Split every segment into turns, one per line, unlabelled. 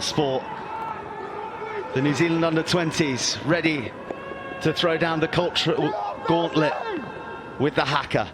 Sport. The New Zealand under-20s ready to throw down the cultural gauntlet with the haka.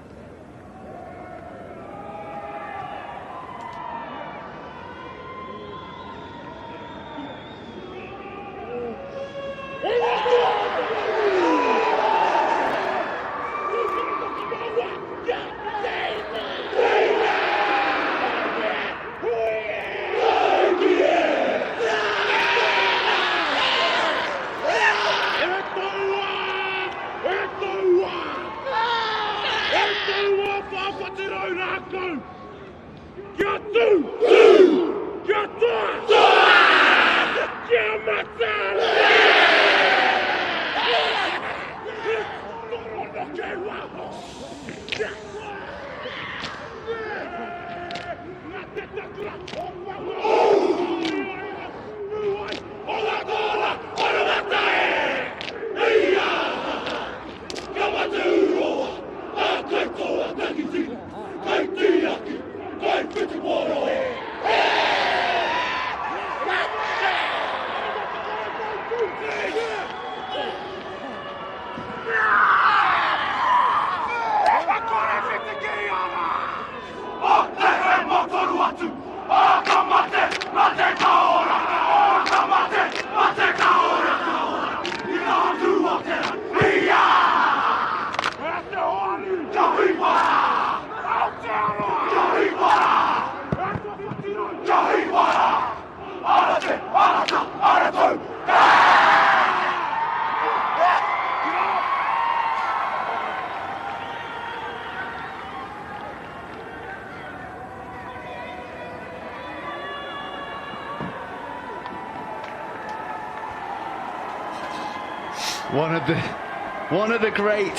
One of the great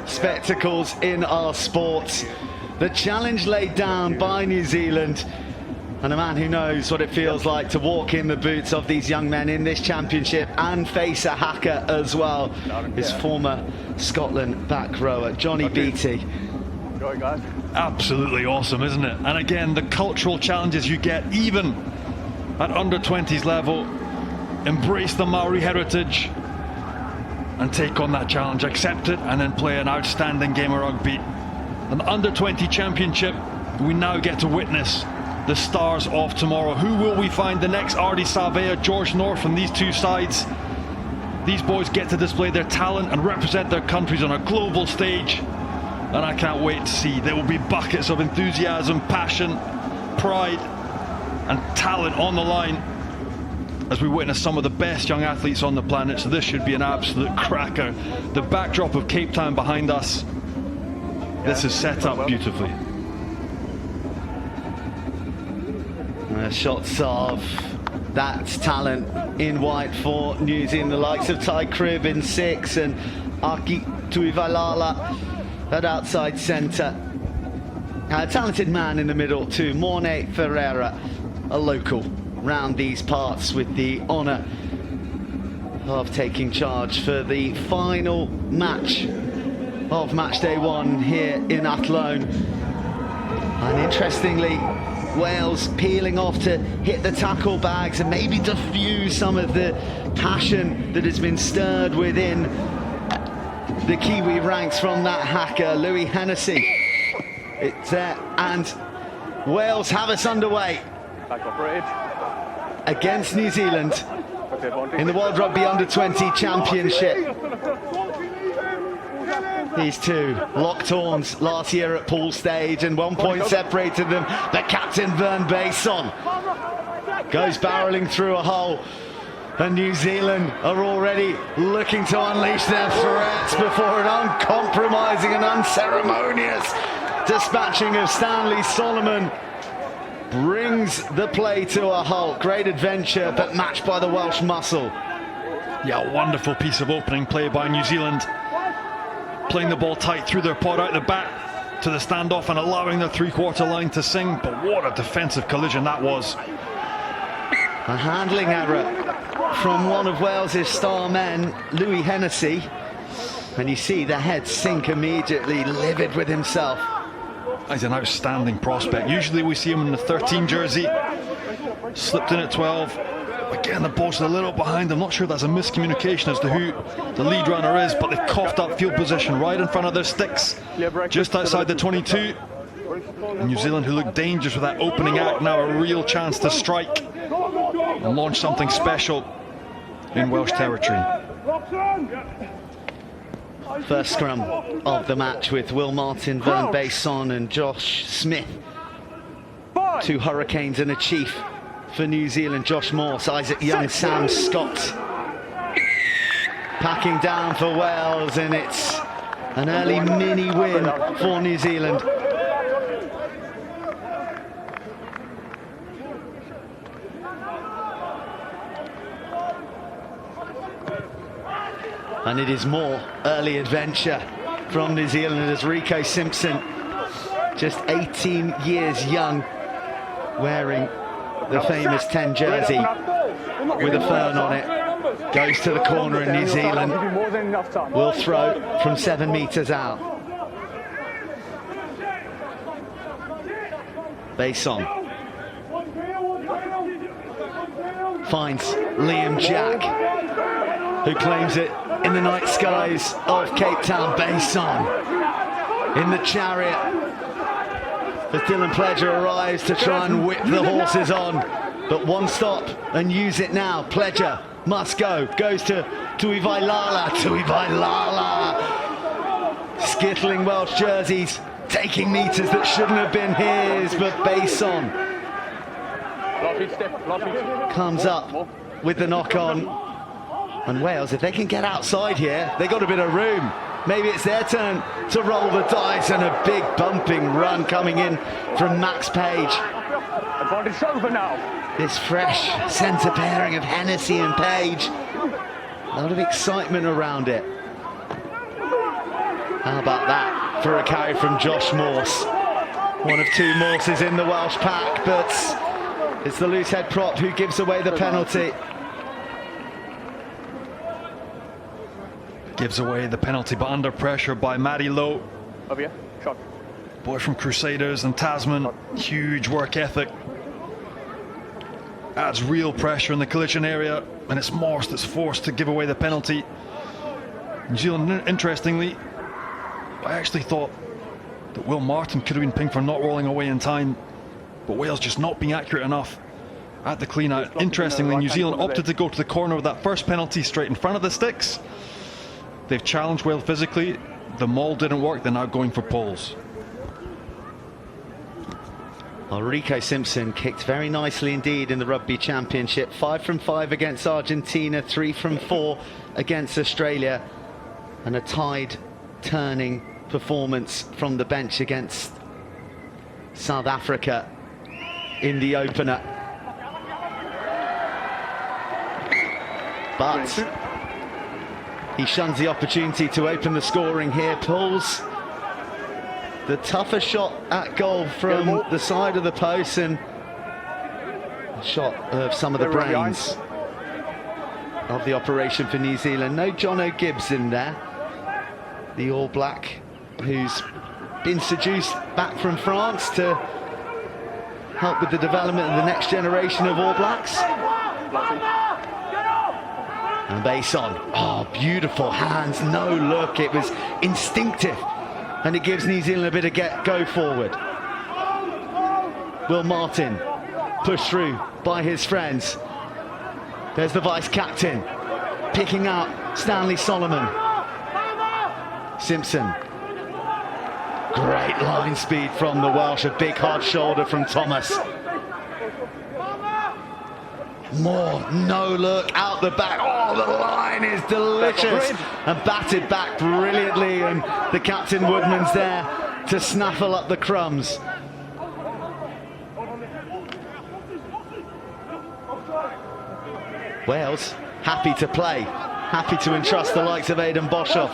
spectacles in our sport. The challenge laid down by New Zealand, and a man who knows what it feels like to walk in the boots of these young men in this championship and face a haka as well. His former Scotland back rower, Johnny Beattie.
Absolutely awesome, isn't it? And again, the cultural challenges you get even at under-20s level. Embrace the Maori heritage and take on that challenge, accept it, and then play an outstanding game of rugby. An under-20 championship, we now get to witness the stars of tomorrow. Who will we find the next? Ardi Savea, George North from these two sides. These boys get to display their talent and represent their countries on a global stage, and I can't wait to see. There will be buckets of enthusiasm, passion, pride and talent on the line as we witness some of the best young athletes on the planet. So this should be an absolute cracker. The backdrop of Cape Town behind us, this is set up beautifully.
Shots of that talent in white for New Zealand, the likes of Ty Cribb in 6 and Aki Tuivalala at outside centre. A talented man in the middle too, Morne Ferreira, a local round these parts, with the honour of taking charge for the final match of match day 1 here in Athlone. And interestingly, Wales peeling off to hit the tackle bags and maybe diffuse some of the passion that has been stirred within the Kiwi ranks from that haka, Louis Hennessy. It's there, and Wales have us underway against New Zealand in the World Rugby Under-20 Championship. These two locked horns last year at pool stage, and 1 point separated them. The captain, Vern Bason, goes barreling through a hole, and New Zealand are already looking to unleash their threats before an uncompromising and unceremonious dispatching of Stanley Solomon brings the play to a halt. Great adventure, but matched by the Welsh muscle.
Yeah, wonderful piece of opening play by New Zealand. Playing the ball tight through their pod out the back to the standoff and allowing their three-quarter line to sing. But what a defensive collision that was.
A handling error from one of Wales's star men, Louis Hennessy. And you see the head sink immediately, livid with himself.
He's an outstanding prospect. Usually we see him in the 13 jersey. slipped in at 12. Again, the ball's a little behind. I'm not sure if that's a miscommunication as to who the lead runner is, but they've coughed up field position right in front of their sticks, just outside the 22. And New Zealand, who looked dangerous with that opening act, now a real chance to strike and launch something special in Welsh territory.
First scrum of the match with Will Martin, Vern Bason and Josh Smith. 2 Hurricanes and a Chief for New Zealand. Josh Morse, Isaac Young, Sam Scott packing down for Wales, and it's an early mini win for New Zealand. And it is more early adventure from New Zealand as Rico Simpson, just 18 years young, wearing the famous 10 jersey with a fern on it, goes to the corner, and New Zealand will throw from 7 meters out. Bason finds Liam Jack, who claims it in the night skies of Cape Town. Bason in the chariot as Dylan Pledger arrives to try and whip the horses on, but one stop and use it now. Pledger must go, goes to Tuivailala. Skittling Welsh jerseys, taking meters that shouldn't have been his, but Bason comes up with the knock on. And Wales, if they can get outside here, they got a bit of room. Maybe it's their turn to roll the dice, and a big bumping run coming in from Max Page.
Advantage over now.
This fresh centre pairing of Hennessy and Page. A lot of excitement around it. How about that for a carry from Josh Morse? One of 2 Morses in the Welsh pack, but it's the loose head prop who gives away the penalty.
Gives away the penalty, but under pressure by Matty Lowe.
Over here. Shot.
Boy from Crusaders and Tasman, huge work ethic. Adds real pressure in the collision area, and it's Morse that's forced to give away the penalty. New Zealand, interestingly, I actually thought that Will Martin could have been pinged for not rolling away in time, but Wales just not being accurate enough at the clean out. Interestingly, New Zealand opted to go to the corner with that first penalty straight in front of the sticks. They've challenged Wales physically. The maul didn't work. They're now going for poles.
Well, Rico Simpson kicked very nicely indeed in the Rugby Championship. 5 from 5 against Argentina, 3 from 4 against Australia, and a tide-turning performance from the bench against South Africa in the opener. But he shuns the opportunity to open the scoring here. Pulls the tougher shot at goal from the side of the post, and a shot of some of the brains of the operation for New Zealand. No John O'Gibbs in there, the All Black, who's been seduced back from France to help with the development of the next generation of All Blacks. And Bason, oh, beautiful hands, no look, it was instinctive, and it gives New Zealand a bit of go forward. Will Martin pushed through by his friends. There's the vice-captain picking out Stanley Solomon. Simpson, great line speed from the Welsh, a big hard shoulder from Thomas. More, no look, out the back. Oh, the line is delicious, and batted back brilliantly, and the captain Woodman's there to snaffle up the crumbs. Wales happy to play, happy to entrust the likes of Aidan Boshoff,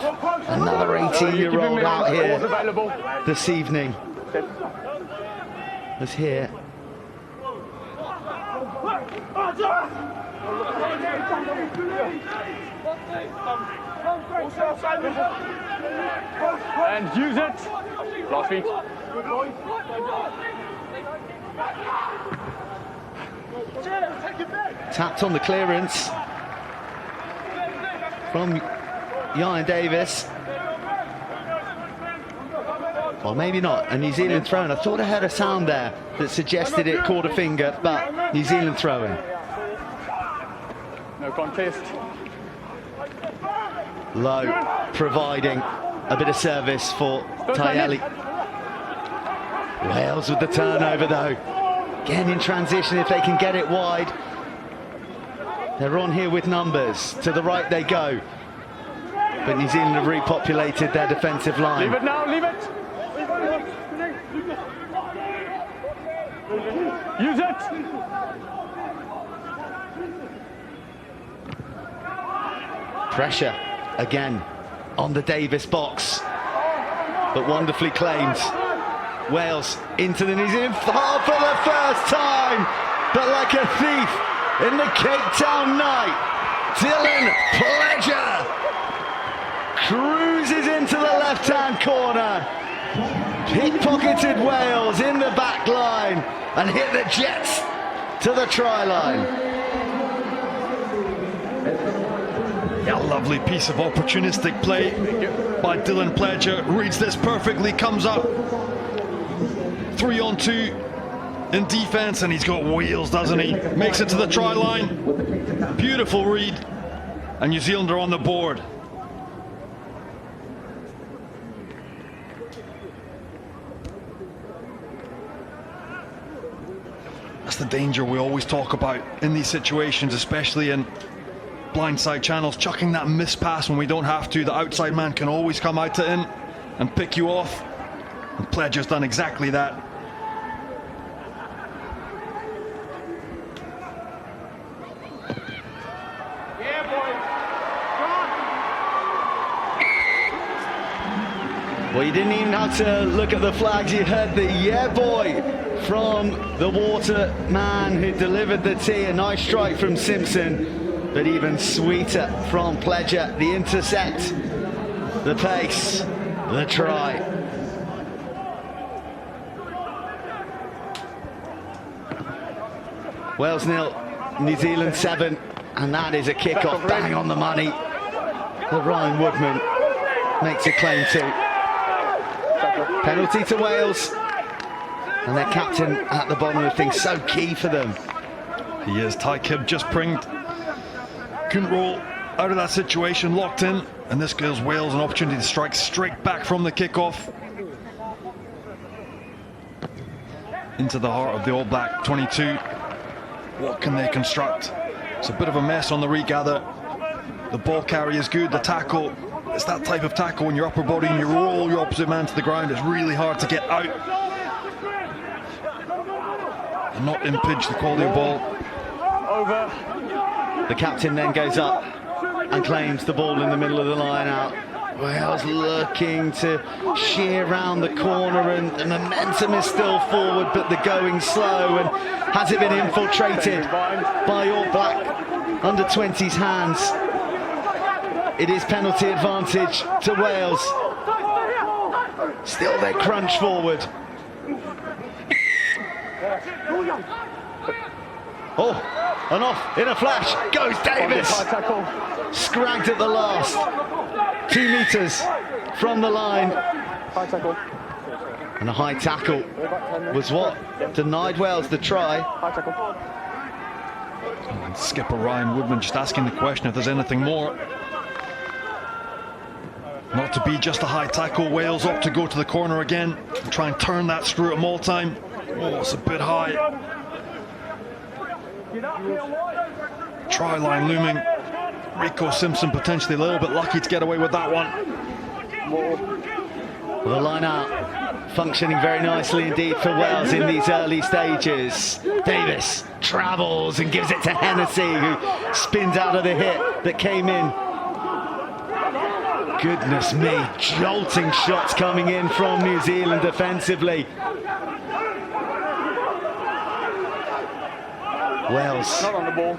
another 18-year-old out here this evening. Was here.
And use it. Last feet.
Tapped on the clearance from Ian Davis. Or maybe not, a New Zealand throw-in. I thought I heard a sound there that suggested it caught a finger, but New Zealand throw-in.
No contest.
Low, providing a bit of service for Tayeli. Wales with the turnover though. Again in transition, if they can get it wide. They're on here with numbers. To the right they go. But New Zealand have repopulated their defensive line.
Leave it now, leave it. Use it.
Pressure again on the Davis box, but wonderfully claimed. Wales into the New Zealand half for the first time, but like a thief in the Cape Town night, Dylan Pledger cruises into the left-hand corner, pickpocketed Wales in the back line and hit the Jets to the try line.
Yeah, lovely piece of opportunistic play by Dylan Pledger. Reads this perfectly, comes up 3-on-2 in defense, and he's got wheels, doesn't he? Makes it to the try line. Beautiful read, and New Zealand are on the board. That's the danger we always talk about in these situations, especially in blindside channels, chucking that miss pass when we don't have to. The outside man can always come out to in and pick you off, and Pledger's done exactly that.
Well, you didn't even have to look at the flags. You heard the yeah boy from the waterman who delivered the tee. A nice strike from Simpson, but even sweeter from Pledger. The intercept, the pace, the try. Wales 0, New Zealand 7, and that is a kick-off bang on the money that Ryan Woodman makes a claim to. Penalty to Wales, and their captain at the bottom of things, so key for them.
He is. Ty Kibb just pringed. Couldn't roll out of that situation, locked in, and this gives Wales an opportunity to strike straight back from the kickoff into the heart of the All Black 22. What can they construct? It's a bit of a mess on the regather. The ball carry is good, the tackle, it's that type of tackle when your upper body and you roll your opposite man to the ground. It's really hard to get out and not impinge the quality of ball.
Over.
The captain then goes up and claims the ball in the middle of the line out. Wales looking to shear round the corner, and the momentum is still forward, but the going slow. And has it been infiltrated by All Black under 20's hands? It is penalty advantage to Wales. Still they crunch forward. Oh, and off in a flash goes Davis. Scragged at the last. 2 meters from the line. And a high tackle was what denied Wales the try.
And skipper Ryan Woodman just asking the question if there's anything more. Not to be just a high tackle. Wales opt to go to the corner again and try and turn that screw at Maul time. Oh, it's a bit high. Try line looming. Rico Simpson potentially a little bit lucky to get away with that one.
The line out functioning very nicely indeed for Wales in these early stages. Davis travels and gives it to Hennessy, who spins out of the hit that came in. Goodness me, jolting shots coming in from New Zealand defensively. Wales.
Not on the ball.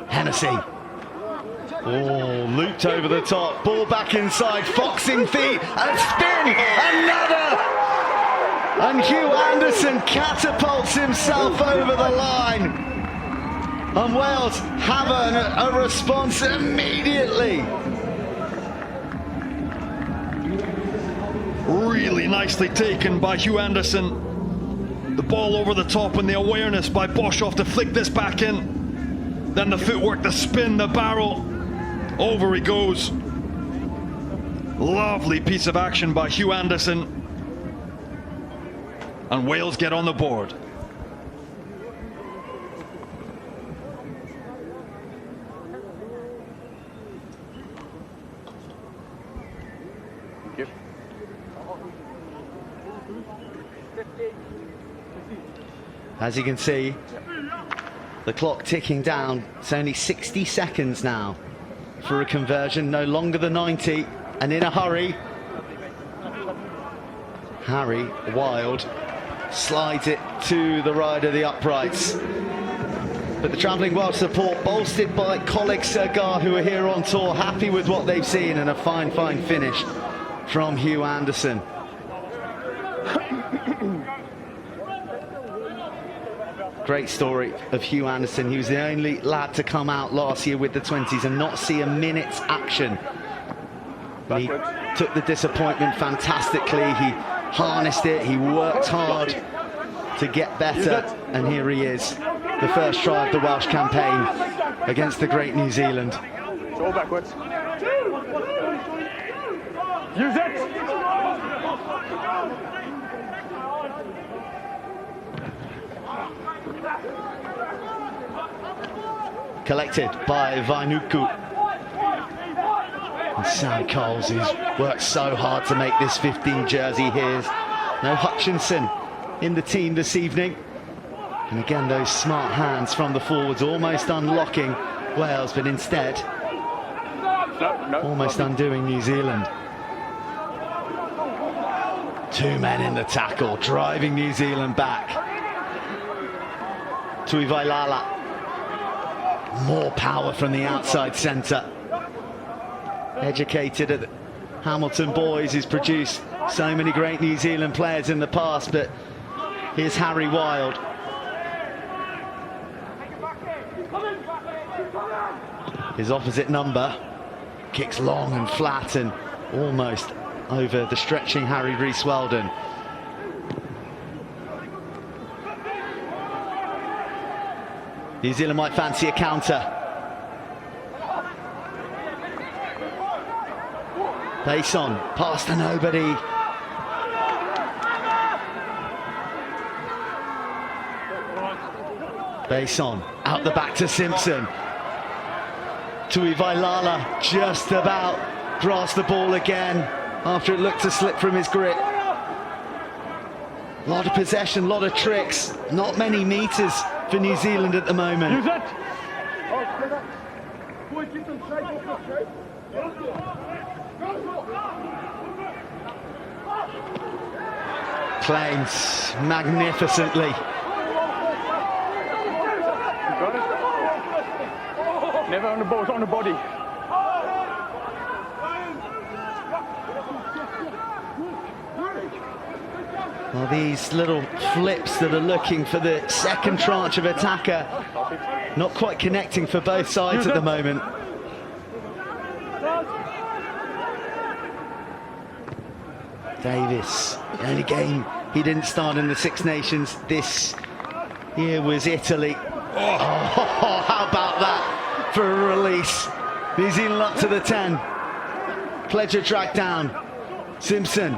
Hennessy. Oh, looped over the top. Ball back inside. Foxing feet and spin. And Hugh Anderson catapults himself over the line. And Wales have a response immediately.
Really nicely taken by Hugh Anderson. The ball over the top and the awareness by Boshoff to flick this back in. Then the footwork, the spin, the barrel. Over he goes. Lovely piece of action by Hugh Anderson. And Wales get on the board.
As you can see, the clock ticking down. It's only 60 seconds now for a conversion, no longer the 90, and in a hurry. Harry Wild slides it to the right of the uprights. But the travelling Welsh support, bolstered by colleague Sergar, who are here on tour, happy with what they've seen, and a fine finish from Hugh Anderson. Great story of Hugh Anderson. He was the only lad to come out last year with the 20s and not see a minute's action. He took the disappointment fantastically. He harnessed it. He worked hard to get better. And here he is, the first try of the Welsh campaign against the great New Zealand.
It's all backwards. Use it!
Collected by Vainuku. And Sam Coles, who's worked so hard to make this 15 jersey his. No Hutchinson in the team this evening. And again, those smart hands from the forwards almost unlocking Wales, but instead almost undoing New Zealand. Two men in the tackle, driving New Zealand back. Tuivailala. More power from the outside centre. Educated at the Hamilton Boys, who's produced so many great New Zealand players in the past, but here's Harry Wild. His opposite number kicks long and flat and almost over the stretching Harry Rees-Weldon. New Zealand might fancy a counter. Pace on, pass to nobody. Base on, out the back to Simpson. Tuivailala just about grasped the ball again after it looked to slip from his grip. A lot of possession, a lot of tricks, not many meters for New Zealand at the moment.
Use it!
Claims magnificently.
Got it. Never on the ball, it's on the body.
Well, these little flips that are looking for the second tranche of attacker, not quite connecting for both sides at the moment. Davis, the only game he didn't start in the Six Nations this year was Italy. Oh, how about that for a release? New Zealand up to the 10. Pledger track down. Simpson.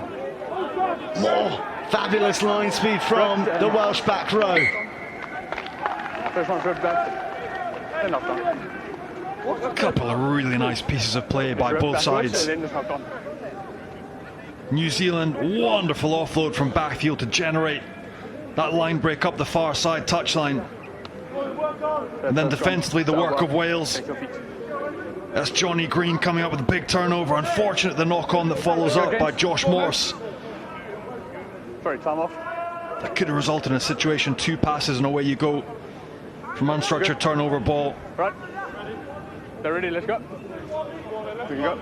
More fabulous line speed from the Welsh back row.
A couple of really nice pieces of play by both sides. New Zealand, wonderful offload from backfield to generate that line break up the far side touchline. And then defensively, the work of Wales. That's Johnny Green coming up with a big turnover. Unfortunate the knock-on that follows up by Josh Morse.
Sorry, time off.
That could have resulted in a situation, 2 passes and away you go from unstructured turnover ball.
Right. They're ready, let's go. We can go.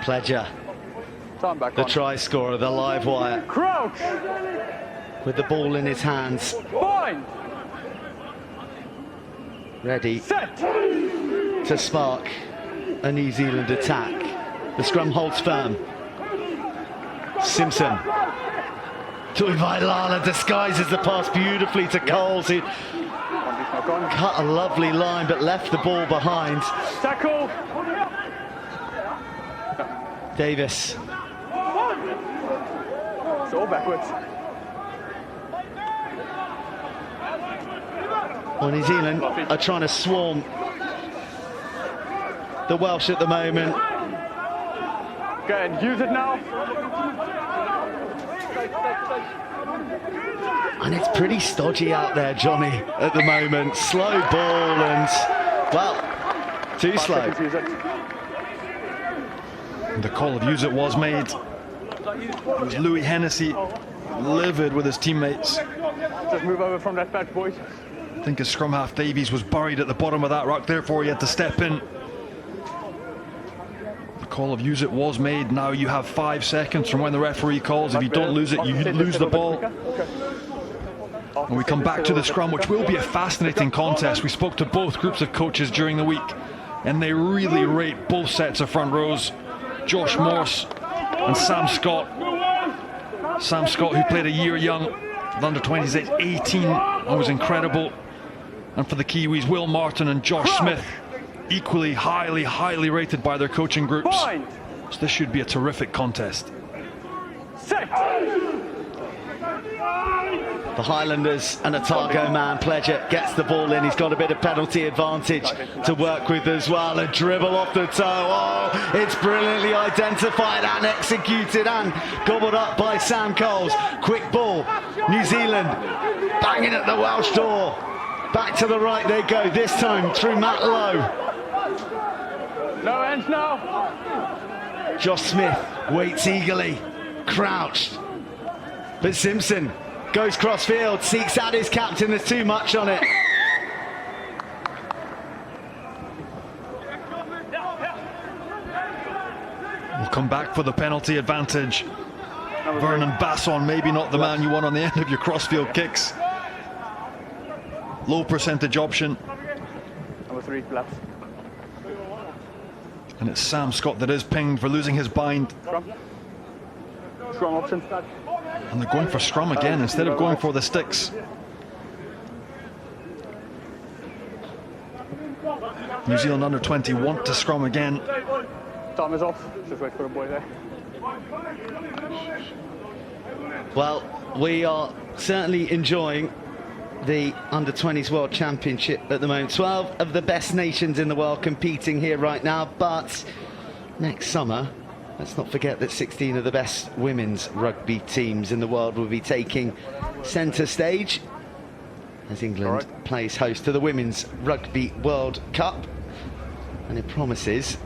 Pledger, the try scorer, the live wire,
Crouch.
with the ball in his hands,
Bind.
ready
Set.
to spark a New Zealand attack. The scrum holds firm. Simpson. Tuivailala disguises the pass beautifully to Coles, who cut a lovely line but left the ball behind.
Tackle.
Davis.
It's all backwards.
Well, New Zealand are trying to swarm the Welsh at the moment.
Go ahead, use it now.
And it's pretty stodgy out there, Johnny, at the moment. Slow ball and, well, too slow.
The call of use it was made. It was Louis Hennessy, livid with his teammates.
Just move over from that patch, boys.
I think his scrum half Davies was buried at the bottom of that ruck, therefore he had to step in. The call of use it was made. Now you have 5 seconds from when the referee calls. If you don't lose it, you lose the ball. And we come back to the scrum, which will be a fascinating contest. We spoke to both groups of coaches during the week, and they really rate both sets of front rows. Josh Morse and Sam Scott. Sam Scott, who played a year young with under-20s at 18 and was incredible. And for the Kiwis, Will Martin and Josh Smith, equally highly rated by their coaching groups. So this should be a terrific contest.
Set.
The Highlanders and Otago man, Pledger, gets the ball in. He's got a bit of penalty advantage to work with as well. A dribble off the toe. Oh, it's brilliantly identified and executed and gobbled up by Sam Coles. Quick ball. New Zealand banging at the Welsh door. Back to the right they go, this time through Matt Lowe.
No hands now.
Josh Smith waits eagerly, crouched. But Simpson goes cross-field, seeks out his captain, there's too much on it.
We'll come back for the penalty advantage. Vernon Basson, maybe not the man you want on the end of your crossfield kicks. Low percentage option.
Number 3, laps.
And it's Sam Scott that is pinged for losing his bind.
Scrum option.
And they're going for scrum again instead of going for the sticks. New Zealand under 20 want to scrum again.
Time is off. Just wait for a boy there.
Well, we are certainly enjoying the Under-20s World Championship at the moment. 12 of the best nations in the world competing here right now, but next summer, let's not forget that 16 of the best women's rugby teams in the world will be taking centre stage as England plays host to the Women's Rugby World Cup. And it promises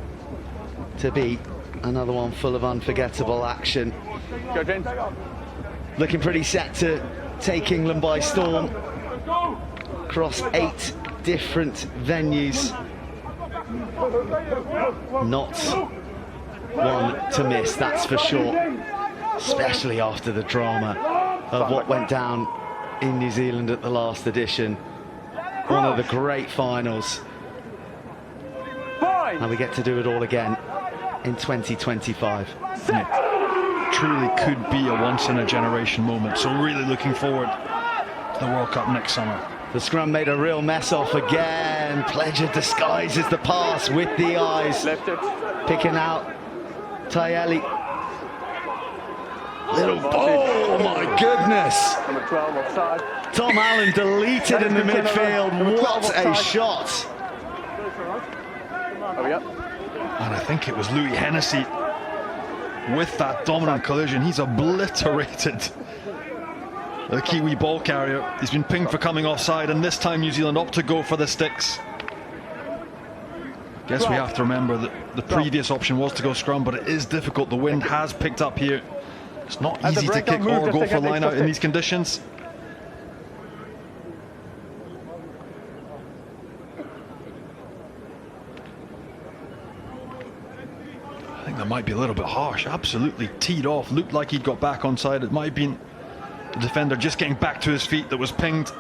to be another one full of unforgettable action.
Go, James.
Looking pretty set to take England by storm across 8 different venues. Not one to miss, that's for sure, especially after the drama of what went down in New Zealand at the last edition. One of the great finals, and we get to do it all again in 2025.
It truly could be a once-in-a-generation moment, so really looking forward to the World Cup next summer.
The scrum made a real mess off again. Pledger disguises the pass with the eyes, picking out Tayeli. Little, oh my goodness!
Number 12 offside.
Tom Allen deleted in the midfield. What a shot!
Oh, yeah.
And I think it was Louis Hennessy with that dominant collision. He's obliterated the Kiwi ball carrier. He's been pinged for coming offside, and this time New Zealand opt to go for the sticks. Guess we have to remember that the previous option was to go scrum, but it is difficult. The wind has picked up here It's not
As a
easy to
breakdown
kick
move,
or
just
go
take
for
out the
line out in
extra
these conditions. I think that might be a little bit harsh. Absolutely teed off. Looked like he'd got back onside. It might have been the defender just getting back to his feet that was pinged.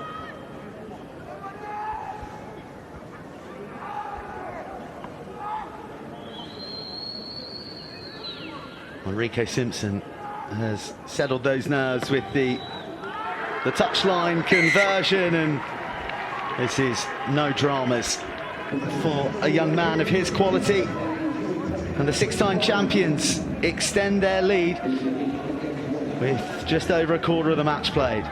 Enrico Simpson has settled those nerves with the touchline conversion, and this is no dramas for a young man of his quality. And the six-time champions extend their lead with just over a quarter of the match played.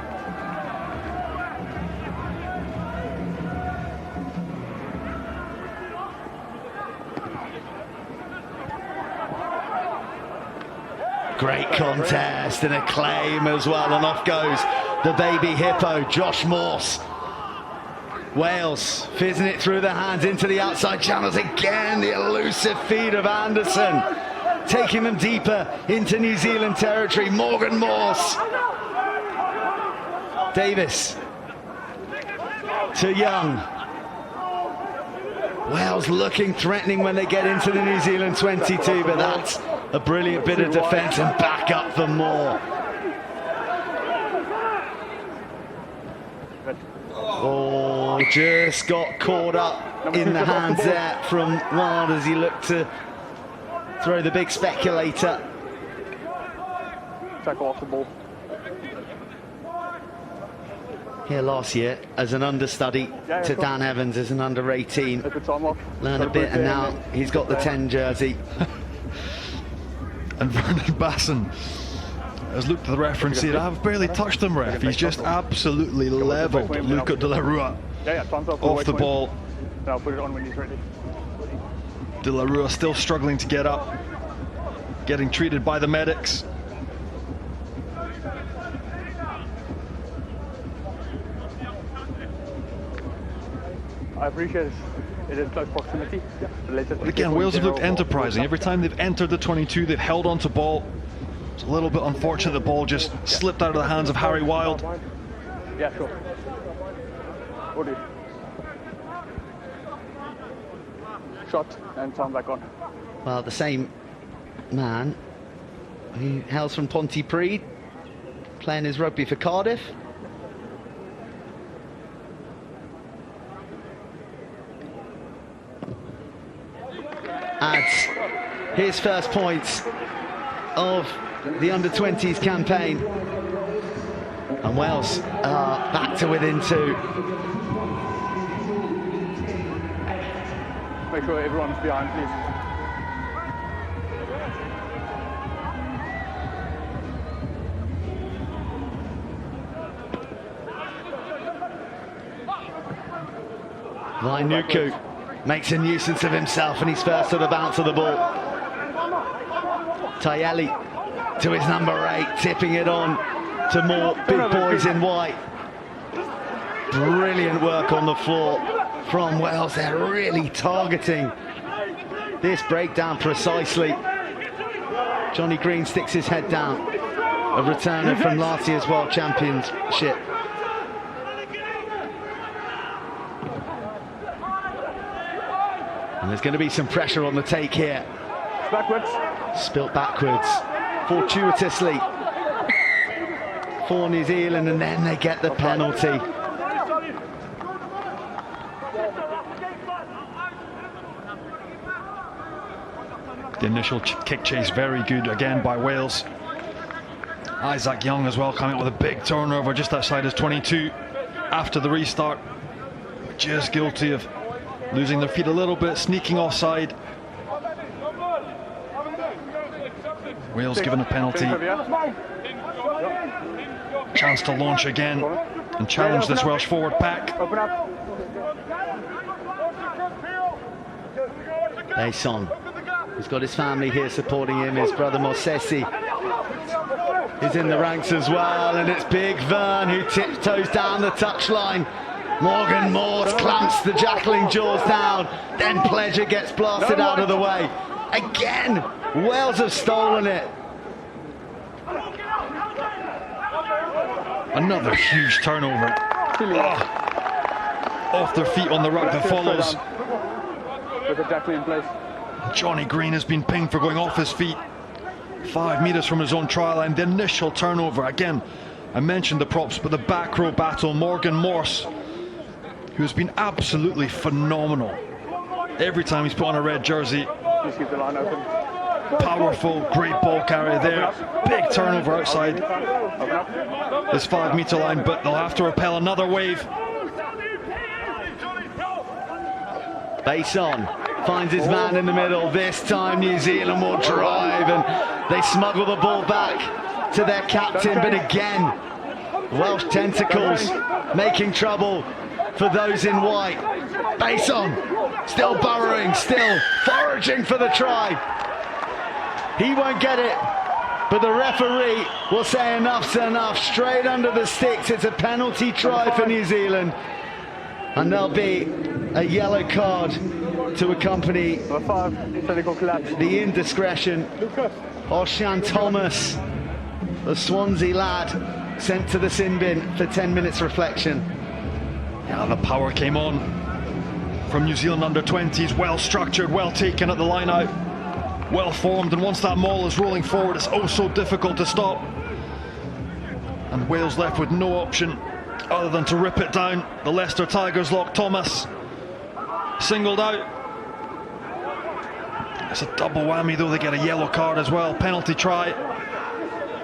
Great contest and a claim as well, and off goes the baby hippo, Josh Morse. Wales fizzing it through the hands into the outside channels again. The elusive feed of Anderson, taking them deeper into New Zealand territory. Morgan Morse. Davis to Young. Wales looking threatening when they get into the New Zealand 22, but that's a brilliant bit of defence and back up for more. Oh, just got caught up in the hands there from Wild as he looked to throw the big speculator.
Tackle off the ball.
Here last year as an understudy to Dan Evans as an under-18. Learned a bit, and now he's got the 10 jersey.
And Vernon Basson has looked at the ref and said, I've barely touched him, ref. He's just absolutely levelled Luca De La Rua off the ball.
I'll put it on when he's ready.
De La Rua still struggling to get up, getting treated by the medics.
I appreciate it is close proximity.
But again, Wales have looked enterprising. Every time they've entered the 22, they've held on to ball. It's a little bit unfortunate the ball just slipped out of the hands of Harry Wild.
Yeah, sure. Will do. Shot and time back on.
Well, the same man who hails from Pontypridd, playing his rugby for Cardiff. Adds his first points of the under-20s campaign, and Wales are back to within 2.
Make sure everyone's behind, please.
Vainuku makes a nuisance of himself, and he's first to the bounce of the ball. Tayeli to his number 8, tipping it on to more big boys in white. Brilliant work on the floor from Wales. They're really targeting this breakdown precisely. Johnny Green sticks his head down, a returner from last year's World Championship. And there's going to be some pressure on the take here.
Backwards.
Spilt backwards, fortuitously for New Zealand, and then they get the penalty.
The initial kick chase very good again by Wales. Isaac Young as well coming up with a big turnover just outside his 22 after the restart. Just guilty of losing their feet a little bit, sneaking offside. Wales given a penalty. Chance to launch again and challenge this Welsh forward pack.
Leison, he's got his family here supporting him. His brother Mosesi is in the ranks as well, and it's Big Vern who tiptoes down the touchline. Morgan Morse clamps the jackling jaws down, then Pleasure gets blasted out of the way. Again, Wales have stolen it.
Another huge turnover. Off their feet on the ruck that follows.
With the tackle in place.
Johnny Green has been pinged for going off his feet 5 meters from his own try line. The initial turnover, again, I mentioned the props, but the back row battle, Morgan Morse, who has been absolutely phenomenal every time he's put on a red jersey.
Just keep the line open.
Powerful, great ball carrier there. Big turnover outside this 5 meter line, but they'll have to repel another wave.
Base on, finds his man in the middle. This time New Zealand will drive and they smuggle the ball back to their captain, but again, Welsh tentacles making trouble for those in white. Base on, still burrowing, still foraging for the try. He won't get it, but the referee will say enough's enough. Straight under the sticks, it's a penalty try for New Zealand. And there'll be a yellow card to accompany the indiscretion. Oshan Thomas, the Swansea lad, sent to the sin bin for 10 minutes reflection.
Yeah, the power came on from New Zealand under-20s. Well structured, well taken at the line out, well formed, and once that maul is rolling forward, it's oh so difficult to stop. And Wales left with no option other than to rip it down. The Leicester Tigers lock Thomas singled out. It's a double whammy though, they get a yellow card as well, penalty try,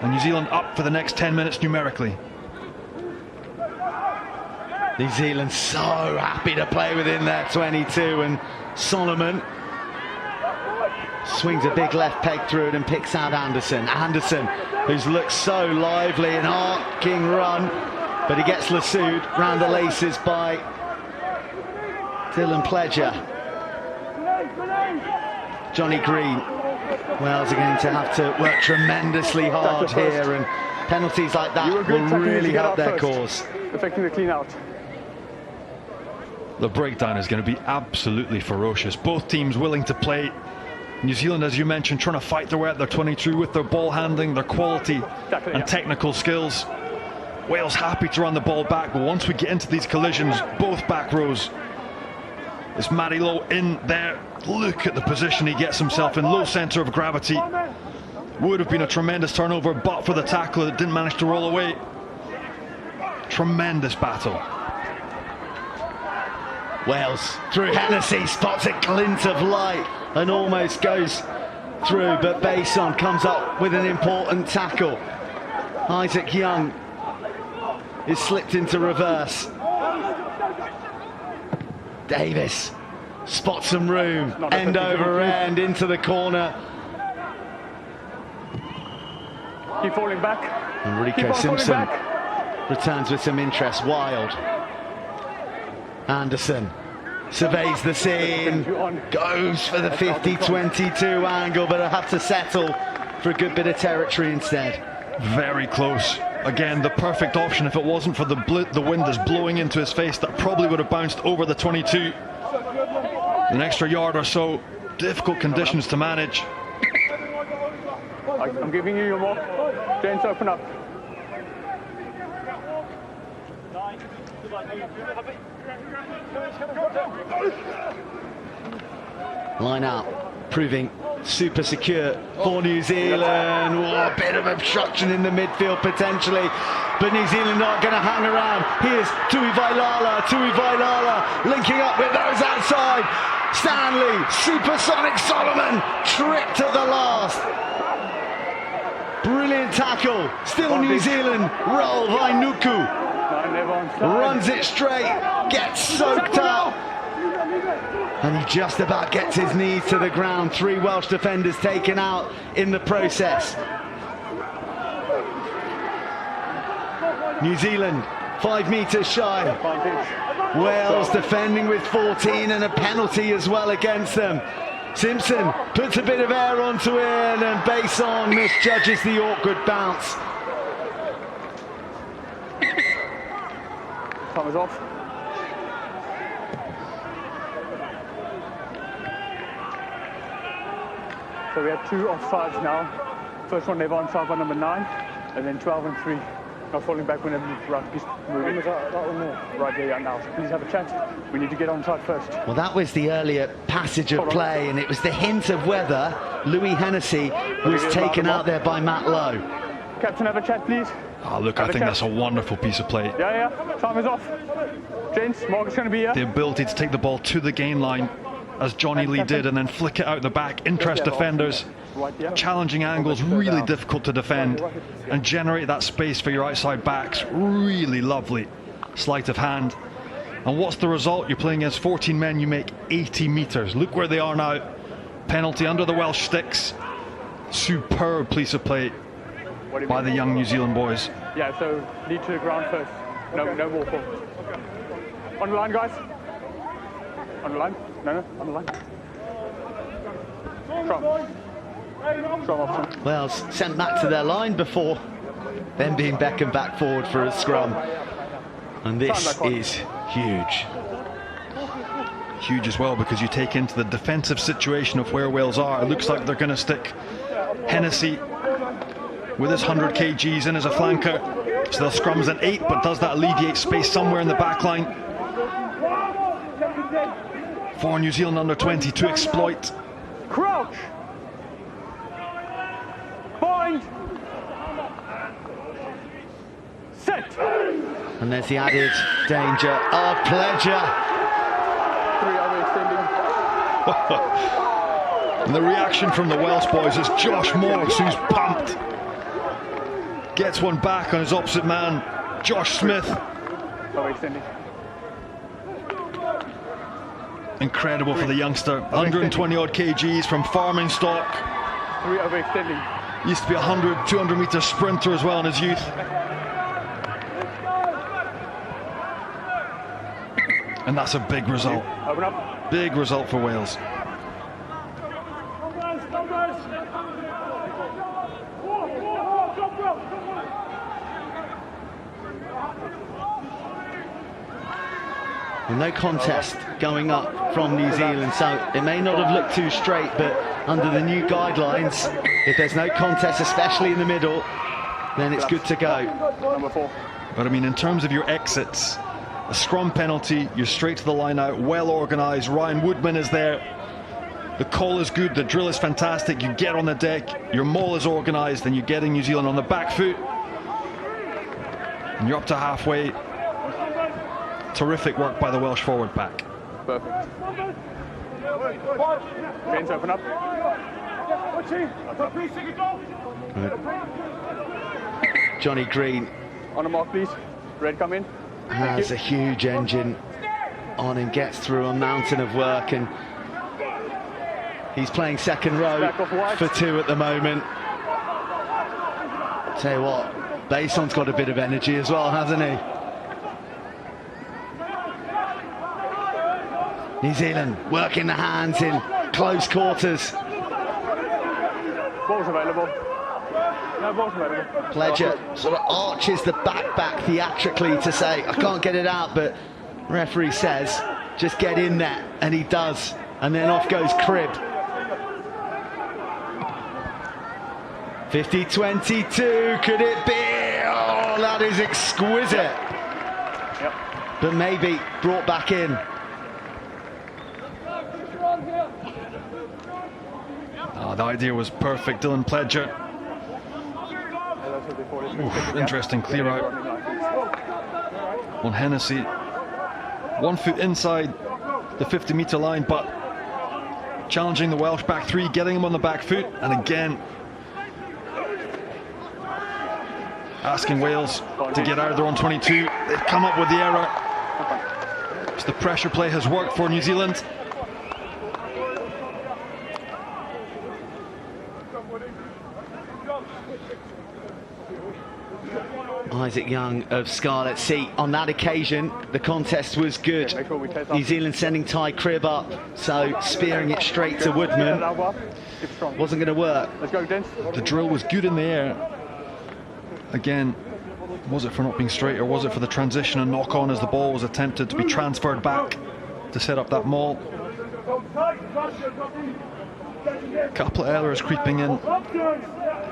and New Zealand up for the next 10 minutes numerically.
New Zealand so happy to play within their 22, and Solomon swings a big left peg through it and picks out Anderson. Anderson, who's looked so lively, an arcing run, but he gets lassoed round the laces by Dylan Pledger. Johnny Green. Wales are going to have to work tremendously hard here, and penalties like that will really help their cause.
Affecting the clean out.
The breakdown is going to be absolutely ferocious. Both teams willing to play. New Zealand, as you mentioned, trying to fight their way at their 22 with their ball handling, their quality and technical skills. Wales happy to run the ball back, but once we get into these collisions, both back rows, it's Matty Lowe in there. Look at the position he gets himself in, low centre of gravity. Would have been a tremendous turnover, but for the tackler that didn't manage to roll away. Tremendous battle.
Wales through Hennessy, spots a glint of light and almost goes through, but Bason comes up with an important tackle. Isaac Young is slipped into reverse. Davis spots some room, end over end into the corner.
Keep falling back.
And Rico Simpson returns with some interest. Wild. Anderson surveys the scene, goes for the 50-22 angle, but I'll have to settle for a good bit of territory instead.
Very close. Again, the perfect option. If it wasn't for the wind that's blowing into his face, that probably would have bounced over the 22. An extra yard or so. Difficult conditions to manage.
I'm giving you your mark. James, open up.
Line out, proving super secure for New Zealand. Oh, a bit of obstruction in the midfield potentially, but New Zealand aren't going to hang around. Here's Tuivai-Lala linking up with those outside. Stanley, supersonic Solomon, tripped at the last. Brilliant tackle, still New Zealand. Roll Vainuku, runs it straight, gets soaked up, and he just about gets his knees to the ground. 3 Welsh defenders taken out in the process. New Zealand 5 meters shy. Wales defending with 14 and a penalty as well against them. Simpson puts a bit of air onto it, and Bason misjudges the awkward bounce.
Time is off. So we have 2 offsides now. First one never onside by number 9, and then 12 and 3 Not falling back whenever the rugby's moving. That one there? Right there, yeah, now. So please have a chat. We need to get on side first.
Well, that was the earlier passage of play, and it was the hint of whether Louis Hennessy was taken out there by Matt Lowe.
Captain, have a chat, please.
Oh, look, I think that's a wonderful piece of play.
Yeah, time is off. Gents, Mark is going to be here.
The ability to take the ball to the gain line, as Johnny Lee did, and then flick it out the back. Interest defenders, challenging angles, really difficult to defend, and generate that space for your outside backs. Really lovely sleight of hand. And what's the result? You're playing against 14 men, you make 80 metres. Look where they are now. Penalty under the Welsh sticks. Superb piece of play by the young New Zealand boys.
Yeah, so lead to the ground first. No more forward. On the line, guys. On the line. No, on the line. Scrum option.
Wales sent back to their line before then being beckoned back forward for a scrum. And this is huge.
Huge as well, because you take into the defensive situation of where Wales are. It looks like they're going to stick Hennessy with his 100 kgs in as a flanker. So they'll scrums at 8, but does that alleviate space somewhere in the back line for New Zealand under 20 to exploit?
Crouch! Bind! Set!
And there's the added danger of Pledger.
3 over extending.
And the reaction from the Welsh boys is Josh Morris, who's pumped. Gets one back on his opposite man, Josh Smith.
Over extending.
Incredible for the youngster. 120 odd kgs from farming stock.
3 over extending.
Used to be a 100, 200 meter sprinter as well in his youth. And that's a big result.
Open up.
Big result for Wales.
Well, no contest going up from New Zealand, so it may not have looked too straight, but under the new guidelines, if there's no contest, especially in the middle, then it's good to go.
Number 4.
But I mean, in terms of your exits, a scrum penalty, you're straight to the line out, well organised. Ryan Woodman is there. The call is good, the drill is fantastic. You get on the deck, your maul is organised, and you're getting New Zealand on the back foot. And you're up to halfway. Terrific work by the Welsh forward pack.
Perfect. James, open up.
Johnny Green
On the mark, please. Red, come in.
has a huge engine on him, gets through a mountain of work, and he's playing second row for 2 at the moment. Tell you what, Bason's got a bit of energy as well, hasn't he? New Zealand working the hands in close quarters.
Ball's available. No, ball's available.
Pledger sort of arches the back theatrically to say, I can't get it out, but referee says, just get in there, and he does. And then off goes Cribb. 50-22, could it be? Oh, that is exquisite.
Yep.
But maybe brought back in.
Oh, the idea was perfect, Dylan Pledger. Oof, interesting clear out on Hennessy. 1 foot inside the 50-meter line, but challenging the Welsh back 3, getting him on the back foot, and again asking Wales to get out of their own 22. They've come up with the error. So the pressure play has worked for New Zealand.
Isaac Young of Scarlet Sea. On that occasion, the contest was good. New Zealand sending Ty Cribb up, so spearing it straight to Woodman wasn't going to work.
Let's go, Dent.
The drill was good in the air. Again, was it for not being straight, or was it for the transition and knock on as the ball was attempted to be transferred back to set up that maul? Couple of errors creeping in.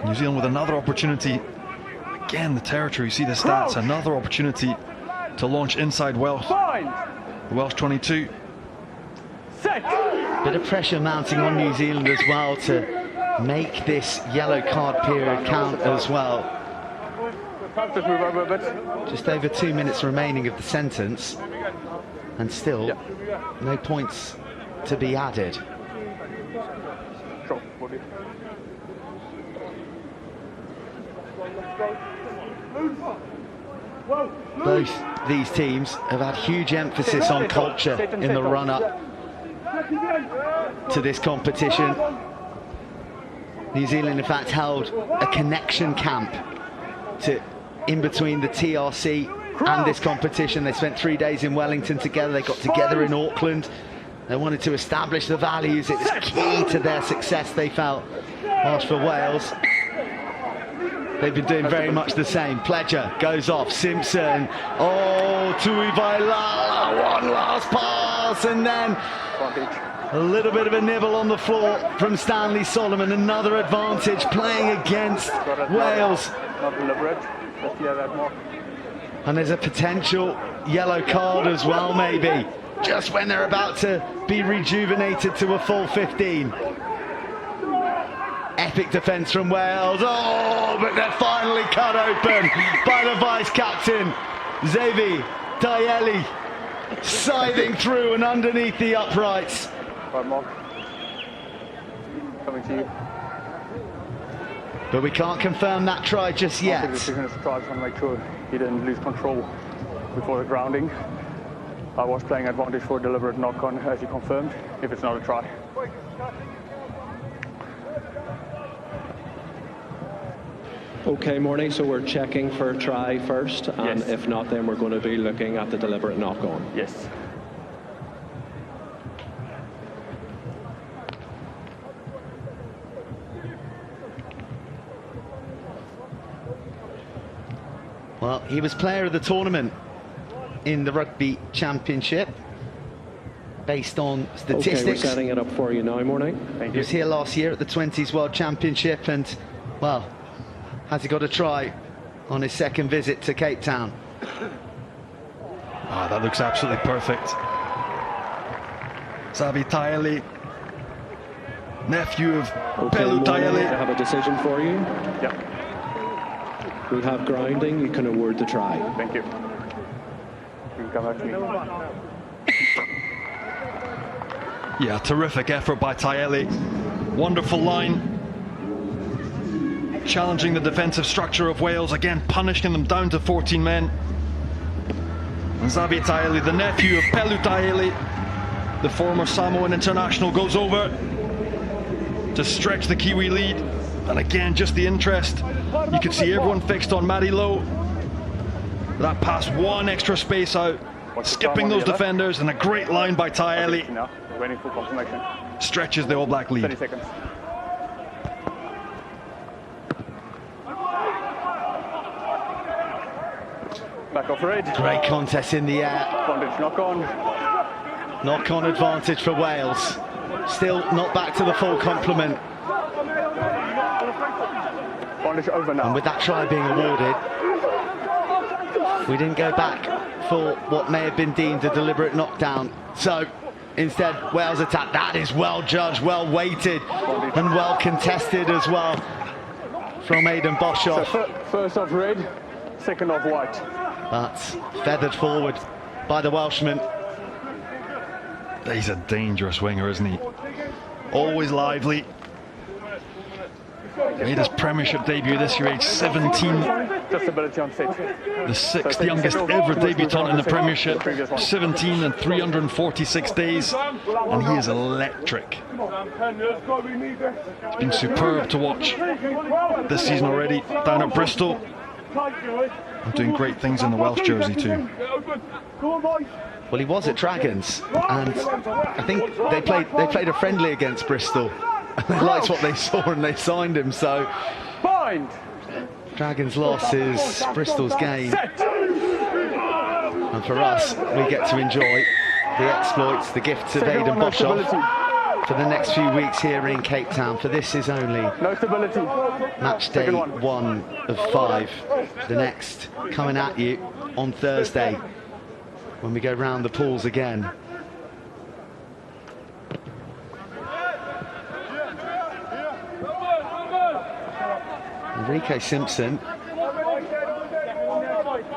New Zealand with another opportunity Again, the territory, you see the stats, another opportunity to launch inside Welsh. The Welsh 22.
Bit of pressure mounting on New Zealand as well to make this yellow card period count as well. Just over 2 minutes remaining of the sentence, and still no points to be added. Both these teams have had huge emphasis on culture in the run-up to this competition. New Zealand in fact held a connection camp in between the TRC and this competition. They spent 3 days in Wellington together, they got together in Auckland. They wanted to establish the values. It was key to their success, they felt. Whilst for Wales, they've been doing very much the same. Pledger goes off, Simpson, oh, Tuivailala, one last pass, and then a little bit of a nibble on the floor from Stanley Solomon. Another advantage playing against Wales.
Not deliberate, just that more.
And there's a potential yellow card as well, maybe, just when they're about to be rejuvenated to a full 15. Epic defence from Wales. Oh, but they're finally cut open by the vice-captain, Zealand U20, scything through and underneath the uprights.
Coming to you.
But we can't confirm that try just yet.
I think the try, just want to make sure he didn't lose control before the grounding. I was playing advantage for a deliberate knock-on, as you confirmed, if it's not a try.
Okay, Morney, so we're checking for a try first, and
yes.
If not, then we're going to be looking at the deliberate knock-on.
Yes.
Well, he was player of the tournament in the Rugby Championship, based on statistics.
Okay, we're setting it up for you now, Morney.
Thank you.
He was here last year at the 20s World Championship, and, well, has he got a try on his second visit to Cape Town?
Ah, that looks absolutely perfect. Savi Taeli, nephew of Pelu Taeli.
I have a decision for you.
Yep.
We have grounding, you can award the try.
Thank you. You can come back to me.
Yeah, terrific effort by Taeli. Wonderful line. Challenging the defensive structure of Wales, again punishing them down to 14 men. And Xavier Taeli, the nephew of Pelu Taeli, the former Samoan international, goes over to stretch the Kiwi lead. And again, just the interest. You can see everyone fixed on Matty Lowe. That pass, one extra space out, skipping those defenders, and a great line by Taeli.
Now, waiting for confirmation.
Stretches the All Black lead.
30 seconds. Back off red.
Great contest in the air.
Advantage knock on.
Knock-on advantage for Wales. Still not back to the full complement.
Advantage over now.
And with that try being awarded, we didn't go back for what may have been deemed a deliberate knockdown. So instead, Wales attack. That is well judged, well weighted, and well contested as well from Aidan Boshoff.
So first off red, second off white.
But feathered forward by the Welshman.
He's a dangerous winger, isn't he? Always lively. Made his Premiership debut this year, age 17.
Just ability on set.
The sixth youngest ever debutant in the Premiership. 17 and 346 days. And he is electric. It's been superb to watch this season already down at Bristol. And doing great things in the Welsh jersey too.
Well, he was at Dragons, and I think they played a friendly against Bristol. They liked what they saw and they signed him, so Dragons' loss is Bristol's gain. And for us, we get to enjoy the exploits, the gifts of Aidan Boshoff. for the next few weeks here in Cape Town, for this is only
No stability.
match day 1 of 5. The next coming at you on Thursday when we go round the pools again. Enrique Simpson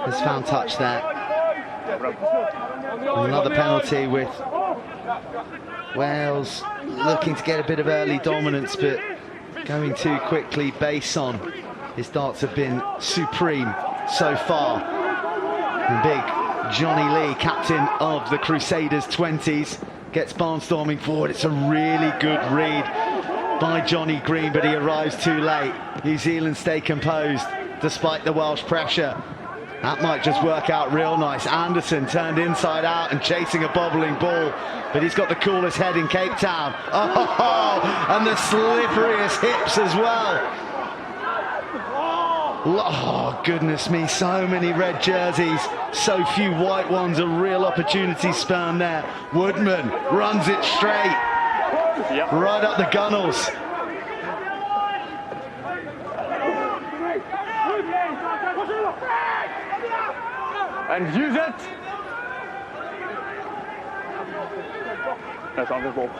has found touch there. And another penalty with Wales looking to get a bit of early dominance, but going too quickly. Base on. His darts have been supreme so far. And big Johnny Lee, captain of the Crusaders 20s, gets barnstorming forward. It's a really good read by Johnny Green, but he arrives too late. New Zealand stay composed despite the Welsh pressure. That might just work out real nice. Anderson turned inside out and chasing a bobbling ball, but he's got the coolest head in Cape Town. Oh, and the slipperiest hips as well. Oh, goodness me, so many red jerseys, so few white ones. A real opportunity spurned there. Woodman runs it straight, right up the gunnels.
And use it! That's on the ball.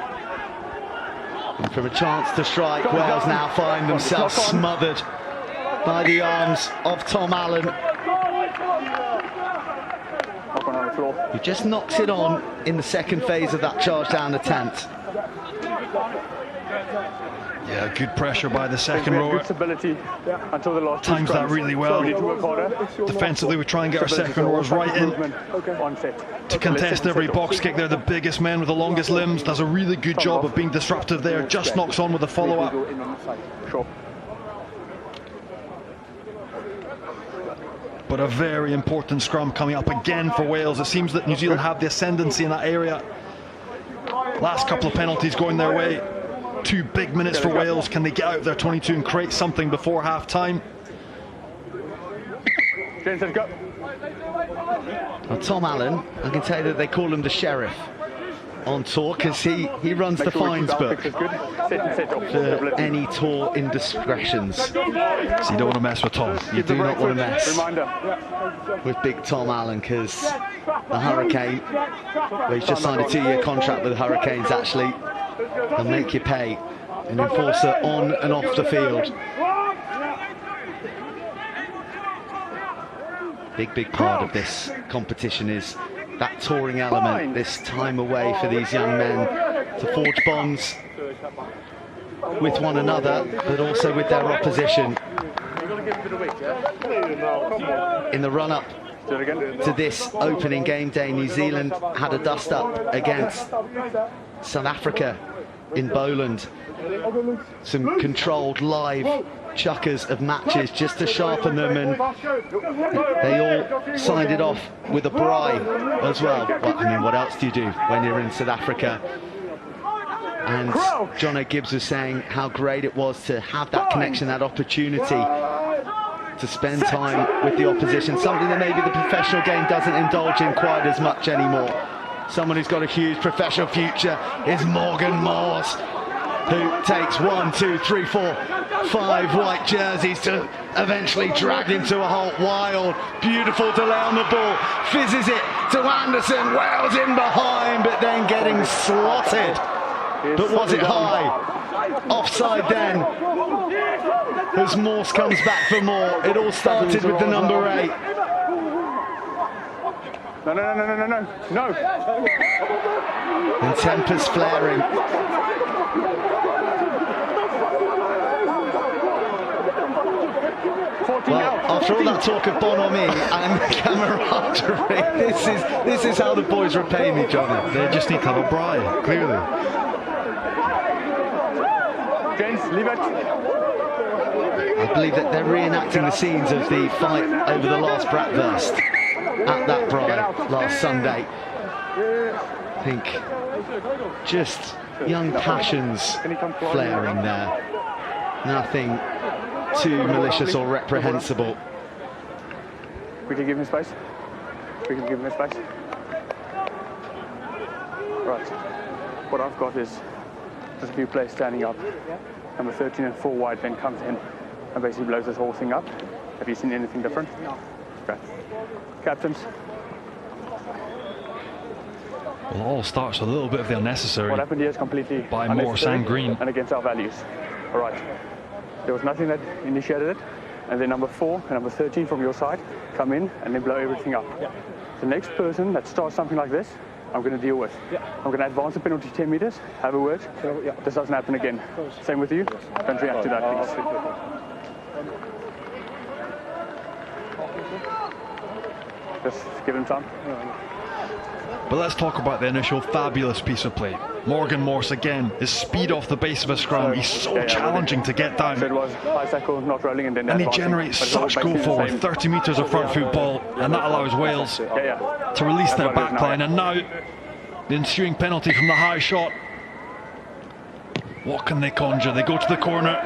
And from a chance to strike, Wales now find themselves smothered by the arms of Tom Allen, who just knocks it on in the second phase of that charge down attempt.
Yeah, good pressure by the second rower.
Good stability until the last
Times that really well.
So
Defensively, we try and get our second rowers right in to contest every box kick. They're the biggest men with the longest limbs. Does a really good job of being disruptive there. Just knocks on with a follow-up. But a very important scrum coming up again for Wales. It seems that New Zealand have the ascendancy in that area. Last couple of penalties going their way. 2 big minutes for Wales. Can they get out of their 22 and create something before half-time?
Well, Tom Allen, I can tell you that they call him the sheriff on tour, because he runs the fines book for any tour indiscretions.
So you don't want to mess with Tom.
You do not want to mess with big Tom Allen, because the Hurricane, well, he's just signed a 2-year contract with the Hurricanes actually, and make you pay. An enforcer on and off the field. Big part of this competition is that touring element, this time away for these young men to forge bonds with one another, but also with their opposition. In the run-up to this opening game day, New Zealand had a dust-up against South Africa in Boland. Some controlled live chuckers of matches just to sharpen them, and they all signed it off with a braai as well. But I mean, what else do you do when you're in South Africa? And John O'Gibbs was saying how great it was to have that connection, that opportunity to spend time with the opposition, something that maybe the professional game doesn't indulge in quite as much anymore. Someone who's got a huge professional future is Morgan Moores, who takes 1, 2, 3, 4, 5 white jerseys to eventually drag him to a halt. Wild, beautiful delay on the ball, fizzes it to Anderson, Wales in behind, but then getting slotted. But was it high? Offside then, as Morse comes back for more. It all started with the number 8.
No.
And tempers flaring. Well, after all that talk of bonhomie and camaraderie, this is how the boys repay me, Johnny.
They just need to have a braai, clearly.
James, leave it.
I believe that they're reenacting the scenes of the fight over the last Bratwurst at that braai last Sunday. I think just young passions flaring there. Nothing too malicious or reprehensible.
We can give him space. Right. What I've got is Just a few players standing up. Number 13 and 4 wide then comes in and basically blows this whole thing up. Have you seen anything different? No. Okay. Captains.
Well, it all starts with a little bit of the unnecessary.
What happened here is completely
by Morse and Green.
And against our values. All right. There was nothing that initiated it. And then number 4 and number 13 from your side come in and then blow everything up. Yeah. The next person that starts something like this, I'm going to deal with. Yeah. I'm going to advance the penalty 10 meters, have a word. Yeah. This doesn't happen again. Same with you. Don't react to that, please. Just give him time.
But let's talk about the initial fabulous piece of play. Morgan Morse again, his speed off the base of a scrum, he's so challenging to get down.
So it was high tackle, not rolling, and then
and he generates such go forward, 30 metres of front foot ball, and that allows Wales to release their backline. And now the ensuing penalty from the high shot. What can they conjure? They go to the corner.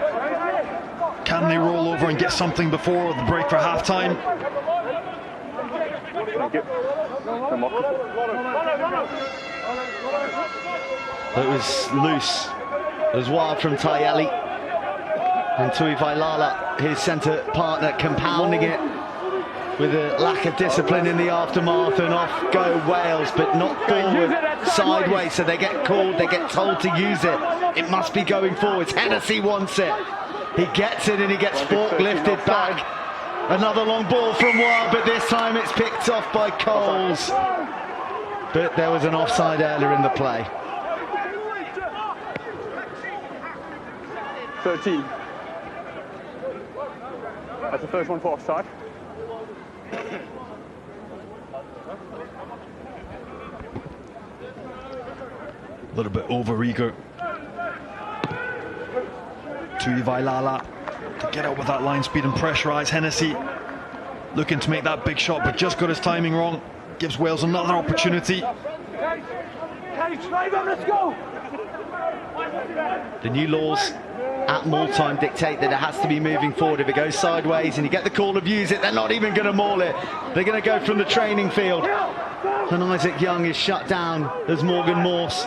Can they roll over and get something before the break for half time?
Thank you.
It was loose. It was wild from Tayeli. And Tuivailala, his centre partner, compounding it with a lack of discipline in the aftermath, and off go Wales, but not forward, sideways, so they get called, they get told to use it. It must be going forwards. Hennessy wants it. He gets it and he gets fork lifted back. Another long ball from Wild, but this time it's picked off by Coles. But there was an offside earlier in the play.
13. That's the first one for offside.
A little bit over-eager. Tuivailala to get out with that line speed and pressurise. Hennessy looking to make that big shot, but just got his timing wrong. Gives Wales another opportunity.
The new laws at maul time dictate that it has to be moving forward. If it goes sideways and you get the call of use it, they're not even going to maul it. They're going to go from the training field. And Isaac Young is shut down as Morgan Morse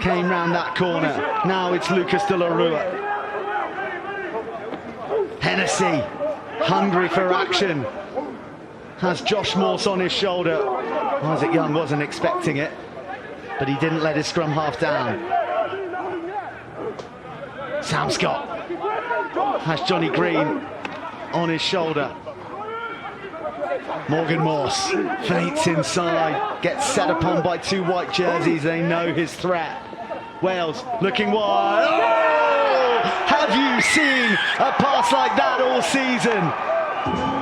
came round that corner. Now it's Lucas de la Rua. Hennessy, hungry for action, has Josh Morse on his shoulder. Isaac Young wasn't expecting it, but he didn't let his scrum half down. Sam Scott has Johnny Green on his shoulder. Morgan Morse feints inside, gets set upon by 2 white jerseys. They know his threat. Wales looking wide. Oh! Have you seen a pass like that all season?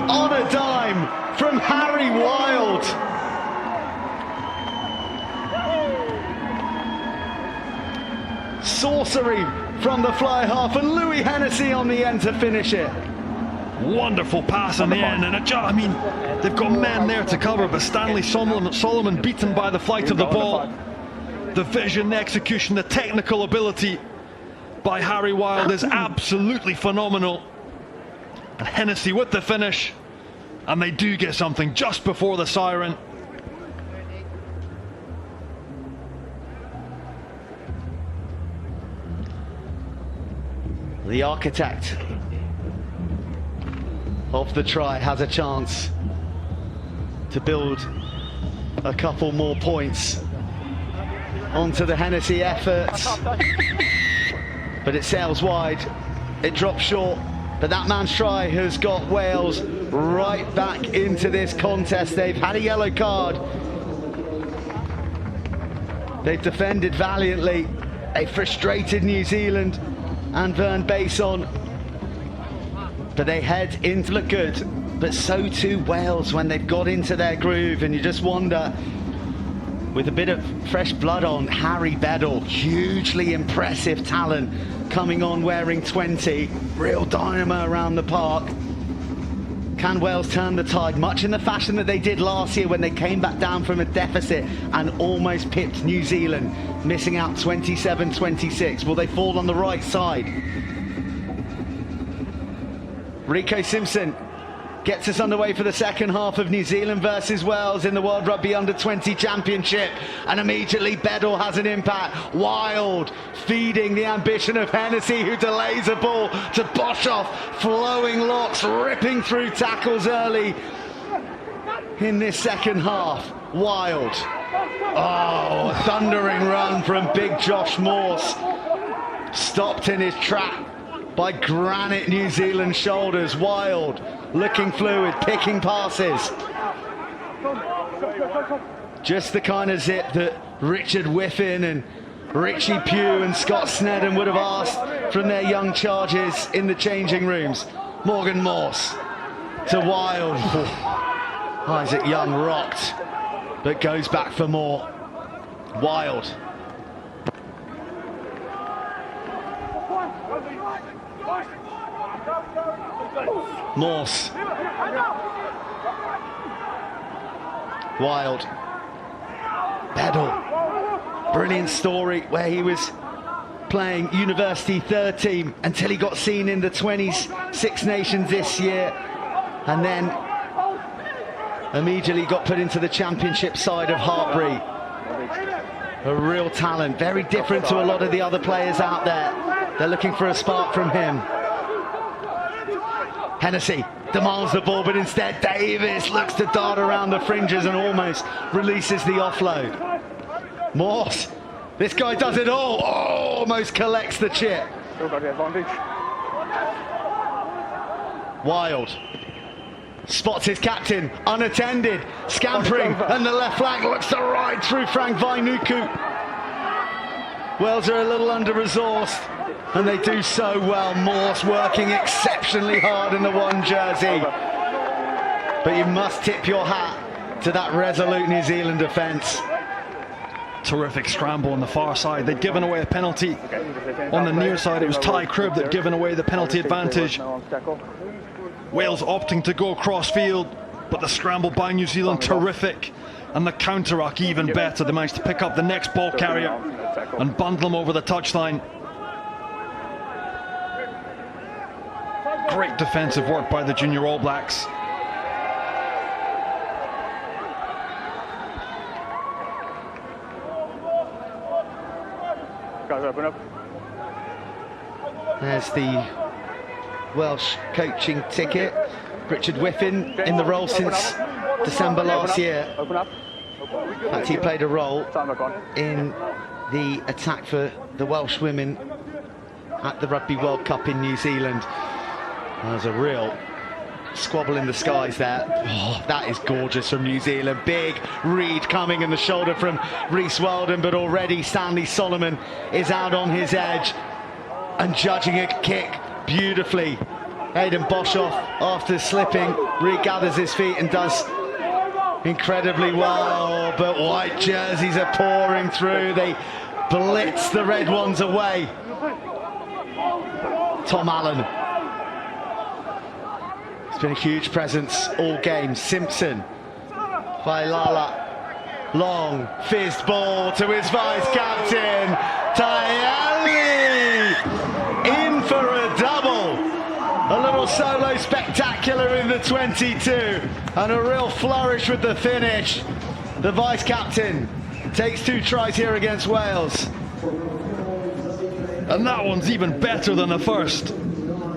On a dime from Harry Wild. Sorcery from the fly half, and Louis Hennessy on the end to finish it.
Wonderful pass in the end, and I mean, they've got men there to cover, but Stanley Solomon beaten by the flight of the ball. The vision, the execution, the technical ability by Harry Wild is absolutely phenomenal. And Hennessy with the finish, and they do get something just before the siren.
The architect of the try has a chance to build a couple more points onto the Hennessy efforts, but it sails wide, it drops short. But that man's try has got Wales right back into this contest. They've had a yellow card, they've defended valiantly, a frustrated New Zealand and Vern Bason, but they head into look good, but so too Wales when they've got into their groove. And you just wonder, with a bit of fresh blood on, Harry Beddle, hugely impressive talent, coming on wearing 20, real dynamo around the park. Can Wales turn the tide, much in the fashion that they did last year when they came back down from a deficit and almost pipped New Zealand, missing out 27-26? Will they fall on the right side? Rico Simpson gets us underway for the second half of New Zealand versus Wales in the World Rugby Under-20 Championship. And immediately Bedell has an impact. Wild, feeding the ambition of Hennessy, who delays a ball to Boshoff. Flowing locks, ripping through tackles early in this second half. Wild. Oh, a thundering run from big Josh Morse. Stopped in his track by granite New Zealand shoulders. Wild, looking fluid, picking passes. Just the kind of zip that Richard Whiffen and Richie Pugh and Scott Snedden would have asked from their young charges in the changing rooms. Morgan Morse to Wild. Isaac Young rocked, but goes back for more. Wild. Morse. Wild. Bedell. Brilliant story where he was playing university third team until he got seen in the 20s Six Nations this year, and then immediately got put into the championship side of Hartbury. A real talent, very different to a lot of the other players out there. They're looking for a spark from him. Hennessy demands the ball, but instead Davis looks to dart around the fringes and almost releases the offload. Morse, this guy does it all. Oh, almost collects the chip.
Still got the advantage.
Wild. Spots his captain, unattended, scampering, and the left flank looks to ride through Frank Vainuku. Wales are a little under-resourced, and they do so well. Morse working exceptionally hard in the one jersey. But you must tip your hat to that resolute New Zealand defence.
Terrific scramble on the far side. They'd given away a penalty. On the near side, it was Ty Cribb that'd given away the penalty advantage. Wales opting to go cross field, but the scramble by New Zealand terrific, and the counter-ruck even better. They managed to pick up the next ball carrier and bundle him over the touchline. Great defensive work by the Junior All Blacks.
Guys, open up.
There's the Welsh coaching ticket. Richard Whiffen in the role since December last year.
Open up.
In fact, he played a role in the attack for the Welsh women at the Rugby World Cup in New Zealand. There's a real squabble in the skies there. Oh, that is gorgeous from New Zealand. Big read coming in the shoulder from Reece Weldon, but already Stanley Solomon is out on his edge and judging a kick beautifully. Aidan Boshoff, after slipping, regathers his feet and does incredibly well, but white jerseys are pouring through. They blitz the red ones away. Tom Allen. It's been a huge presence all game. Simpson, Vailala, long fizzed ball to his vice-captain, Tayali, in for a double. A little solo spectacular in the 22, and a real flourish with the finish. The vice-captain takes 2 tries here against Wales.
And that one's even better than the first.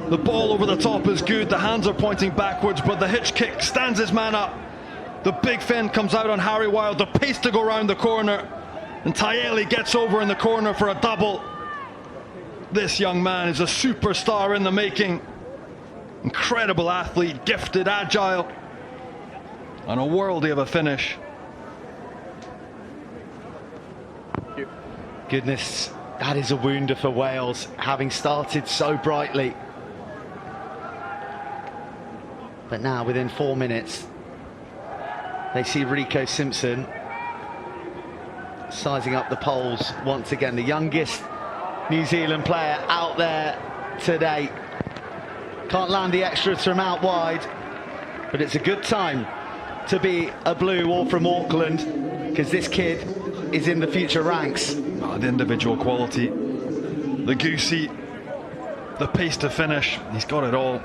The ball over the top is good, the hands are pointing backwards, but the hitch kick stands his man up. The big fin comes out on Harry Wild, the pace to go round the corner, and Tayeli gets over in the corner for a double. This young man is a superstar in the making. Incredible athlete, gifted, agile, and a worldie of a finish.
Goodness, that is a wounder for Wales, having started so brightly. But now, within 4 minutes, they see Rico Simpson sizing up the poles once again. The youngest New Zealand player out there today. Can't land the extras from out wide, but it's a good time to be a Blue or from Auckland, because this kid is in the future ranks.
Oh, the individual quality, the goosey, the pace to finish, he's got it all.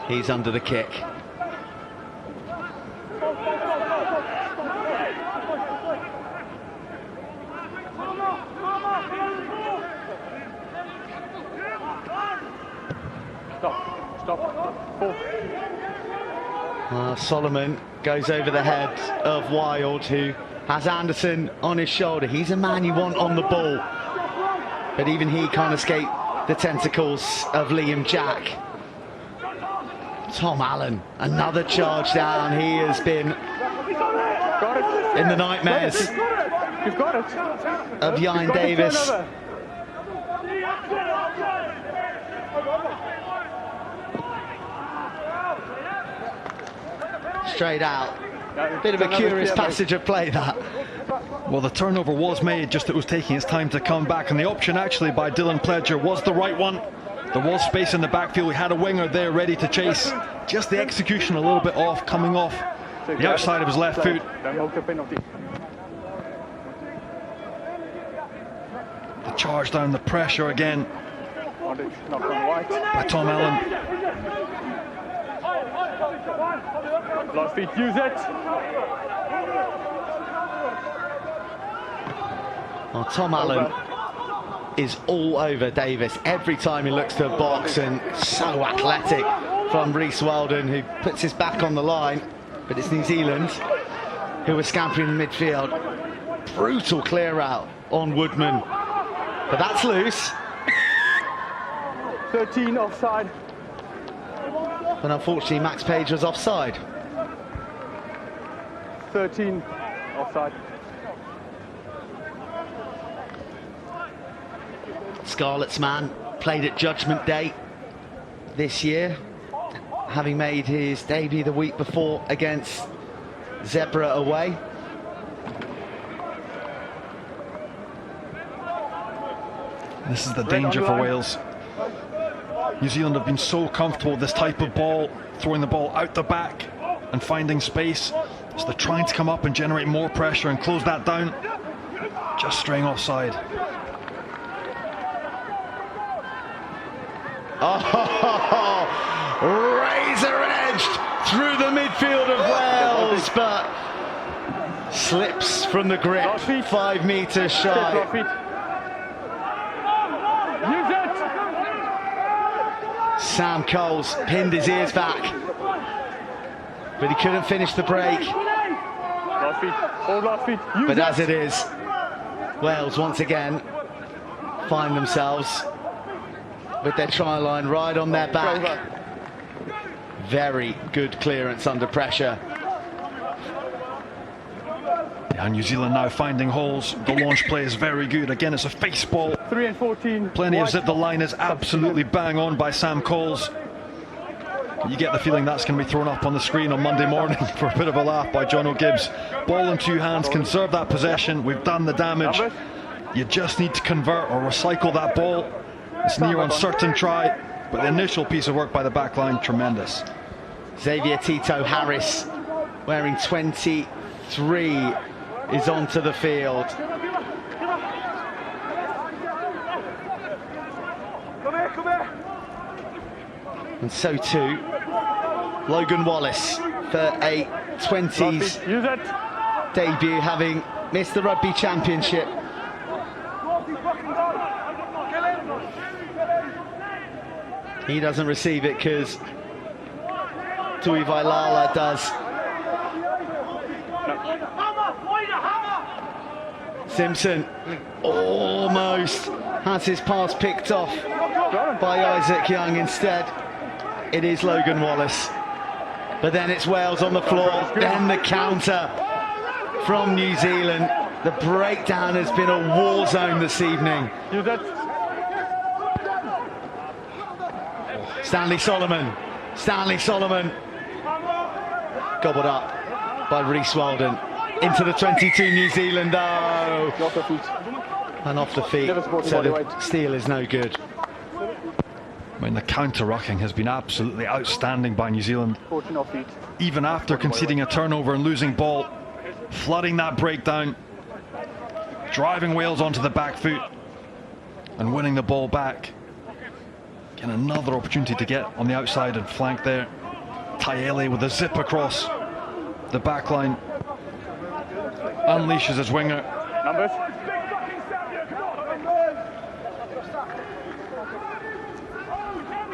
He's under the kick.
Stop. 4.
Solomon goes over the head of Wild, who has Anderson on his shoulder. He's a man you want on the ball, but even he can't escape the tentacles of Liam Jack. Tom Allen, another charge down. He has been in the nightmares
You've got it.
of Ian Davis. Straight out. Bit of a curious passage of play, that.
Well, the turnover was made, just it was taking its time to come back, and the option actually by Dylan Pledger was the right one. There was space in the backfield. We had a winger there ready to chase. Just the execution a little bit off, coming off the outside of his left foot. The charge down, the pressure again by Tom Allen.
Last feet, use it.
Well, Tom Allen is all over Davis every time he looks to a box, and so athletic from Rhys Weldon, who puts his back on the line. But it's New Zealand who are scampering in midfield. Brutal clear out on Woodman, but that's loose.
13 offside.
But unfortunately Max Page was offside.
13 offside.
Scarlet's man played at Judgment Day this year, having made his debut the week before against Zebra away.
This is the danger for Wales. New Zealand have been so comfortable with this type of ball, throwing the ball out the back and finding space. So they're trying to come up and generate more pressure and close that down. Just straying offside.
Oh, razor-edged through the midfield of Wales, but slips from the grip, 5 metres shy. Sam Coles pinned his ears back, but he couldn't finish the break. But as it is, Wales once again find themselves with their try line right on their back. Very good clearance under pressure.
Yeah, New Zealand now finding holes. The launch play is very good. Again, it's a face ball.
3 and 14.
Plenty of zip. The line is absolutely bang on by Sam Coles. You get the feeling that's going to be thrown up on the screen on Monday morning for a bit of a laugh by John O'Gibbs. Ball in 2 hands, conserve that possession. We've done the damage. You just need to convert or recycle that ball. It's near uncertain try, but the initial piece of work by the back line, tremendous.
Xavier Tito Harris, wearing 23, is onto the field. And so too Logan Wallace for a 20s debut, having missed the Rugby Championship. He doesn't receive it because Tuivailala does. Simpson almost has his pass picked off by Isaac Young. Instead, it is Logan Wallace. But then it's Wales on the floor, then the counter from New Zealand. The breakdown has been a war zone this evening. Stanley Solomon gobbled up by Rhys Weldon. Into the 22 New Zealand, oh, and off the feet, so the steal is no good.
I mean, the counter-rucking has been absolutely outstanding by New Zealand. Even after conceding a turnover and losing ball, flooding that breakdown, driving Wales onto the back foot and winning the ball back. And another opportunity to get on the outside and flank there. Tayele with a zip across the back line. Unleashes his winger.
Numbers.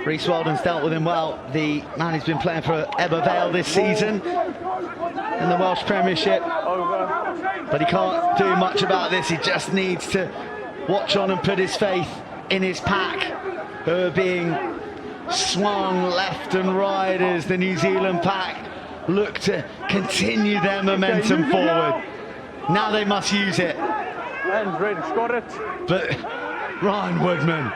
Rhys Weldon's dealt with him well. The man who's been playing for Ebervale this season in the Welsh Premiership. But he can't do much about this. He just needs to watch on and put his faith in his pack, who are being swung left and right as the New Zealand pack look to continue their momentum forward. Now they must use it.
And Red got it.
But Ryan Woodman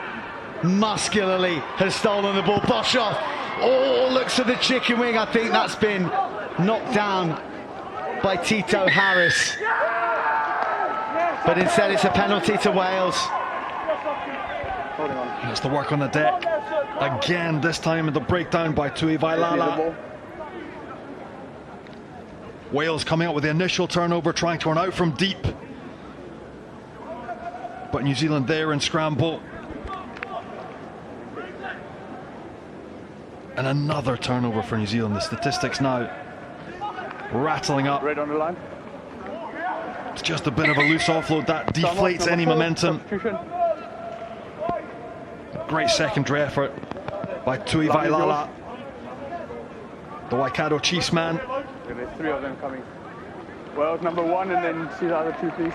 muscularly has stolen the ball. Boshoff, looks at the chicken wing. I think that's been knocked down by Tito Harris. But instead it's a penalty to Wales.
That's the work on the deck. Again, this time the breakdown by Tui Vailala. Wales coming up with the initial turnover, trying to run out from deep. But New Zealand there in scramble. And another turnover for New Zealand. The statistics now rattling up.
Red on the line.
It's just a bit of a loose offload that deflates any momentum. Great secondary effort by Tui Vailala, the Waikato Chiefs man.
There's 3 of them coming. Wales number 1, and then see the other 2, please.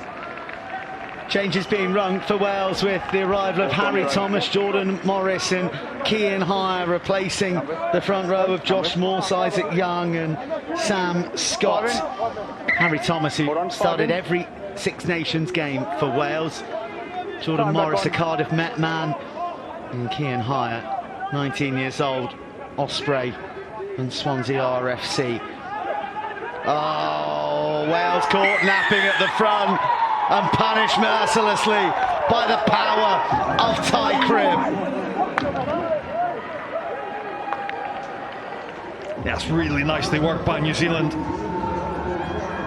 Changes being rung for Wales with the arrival of Harry Thomas, Jordan Morris and Cian Hire replacing the front row of Josh Morse, Isaac Young and Sam Scott. Harry Thomas, who started every Six Nations game for Wales. Jordan Morris, a Cardiff Met man. And Cian Hire, 19 years old, Osprey and Swansea RFC. Oh, Wales caught napping at the front and punished mercilessly by the power of Ty Cribb.
That's really nicely worked by New Zealand.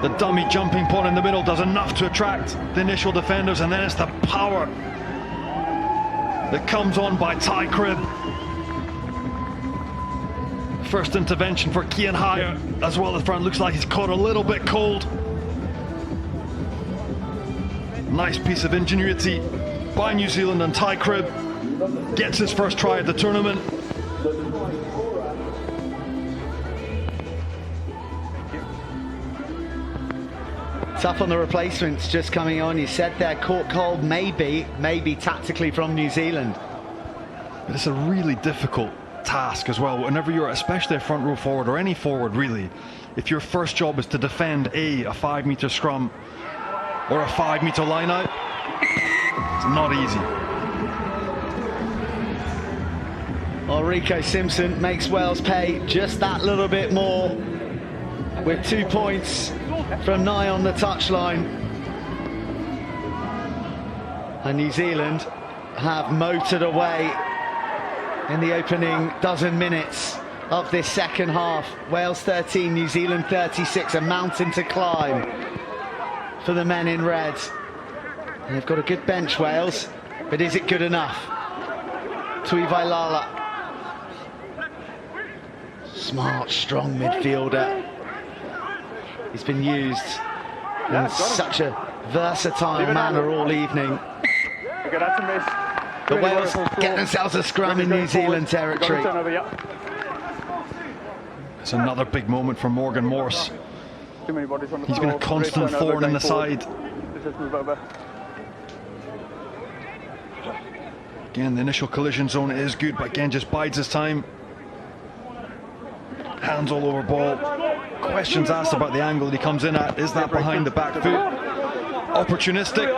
The dummy jumping pawn in the middle does enough to attract the initial defenders, and then it's the power that comes on by Ty Cribb. First intervention for Cian Hire as well as front. Looks like he's caught a little bit cold. Nice piece of ingenuity by New Zealand, and Ty Cribb gets his first try at the tournament.
Tough on the replacements just coming on. You said they're caught cold, maybe tactically from New Zealand.
But it's a really difficult task as well. Whenever you're, especially a front row forward or any forward really, if your first job is to defend a 5-meter scrum or a 5-meter line out, it's not easy.
Well, Rico Simpson makes Wales pay just that little bit more with 2 points from nigh on the touchline. And New Zealand have motored away in the opening dozen minutes of this second half. Wales 13, New Zealand 36, a mountain to climb for the men in red. And they've got a good bench, Wales, but is it good enough? Tui Vailala, smart, strong midfielder. He's been used in such a versatile manner all evening.
Okay, that's a miss.
The Wales get themselves a scrum in New Zealand territory.
It's another big moment for Morgan Morse.
Too many bodies on the
He's been a constant thorn in the side.
Let's just move over.
Again, the initial collision zone is good, but again just bides his time. Hands all over ball. Questions asked about the angle that he comes in at. Is that behind the back foot? Opportunistic.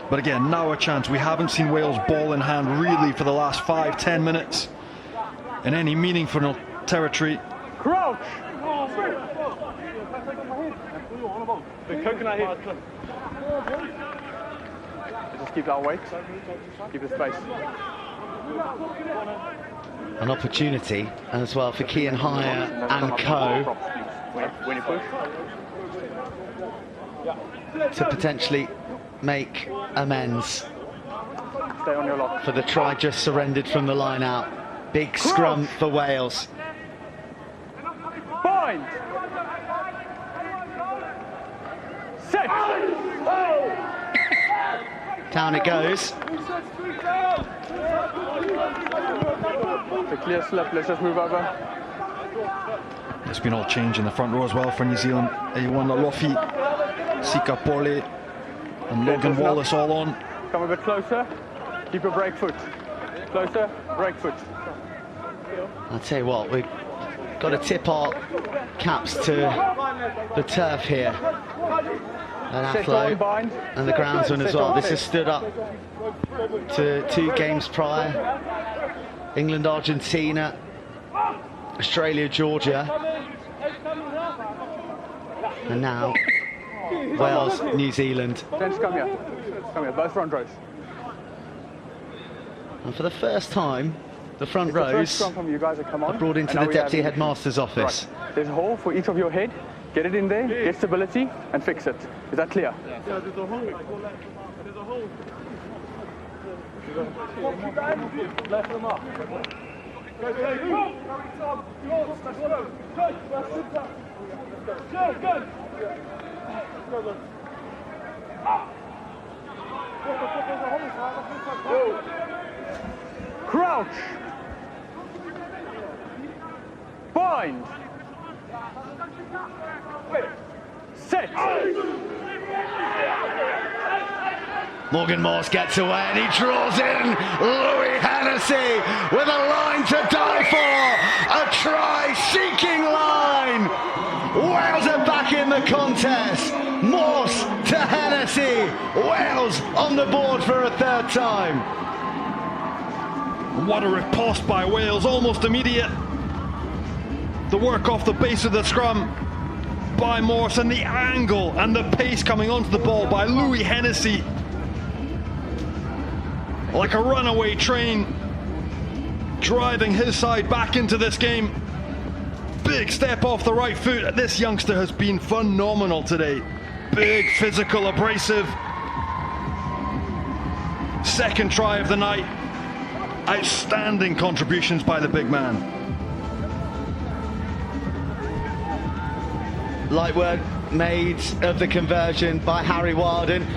But again, now a chance. We haven't seen Wales ball in hand really for the last 5-10 minutes in any meaningful territory.
Crouch! Just keep that weight. Keep the space.
An opportunity as well for Cian Hire and co
When you push.
to potentially make amends.
Stay on your lock.
for the try just surrendered from the line out. Big scrum for Wales.
Bind. Set.
Down it goes.
It's a clear slip. Let's just move over.
There's been all change in the front row as well for New Zealand. A1 Alofi, Sika Pole and Logan Wallace all on.
Come a bit closer. Keep your break foot. Closer, break foot.
I'll tell you what, we've got to tip our caps to the turf here. And Aflo and the groundsman as well. This has stood up to 2 games prior. England, Argentina, Australia, Georgia. And now Wales, New Zealand.
Gents, come here. Come here, both front rows.
And for the first time, the front
It's the first
rows
scrum from you guys that come on,
are brought into
and now
the
we
Deputy
have-
Headmaster's office.
Right. There's a hole for each of your head. Get it in there, get stability, and fix it. Is that clear?
Yeah, there's a hole. There's a hole. Left them up. Go, go, go. Go, go.
Crouch. Bind. Set.
Morgan Morse gets away and he draws in Louis Hennessy with a line to die for. A try-seeking line. Wales are back in the contest. Morse to Hennessy. Wales on the board for a 3rd time.
What a riposte by Wales, almost immediate. The work off the base of the scrum by Morse, and the angle and the pace coming onto the ball by Louis Hennessy. Like a runaway train, driving his side back into this game. Big step off the right foot. This youngster has been phenomenal today. Big, physical, abrasive. 2nd try of the night. Outstanding contributions by the big man.
Light work made of the conversion by Harry Wilden.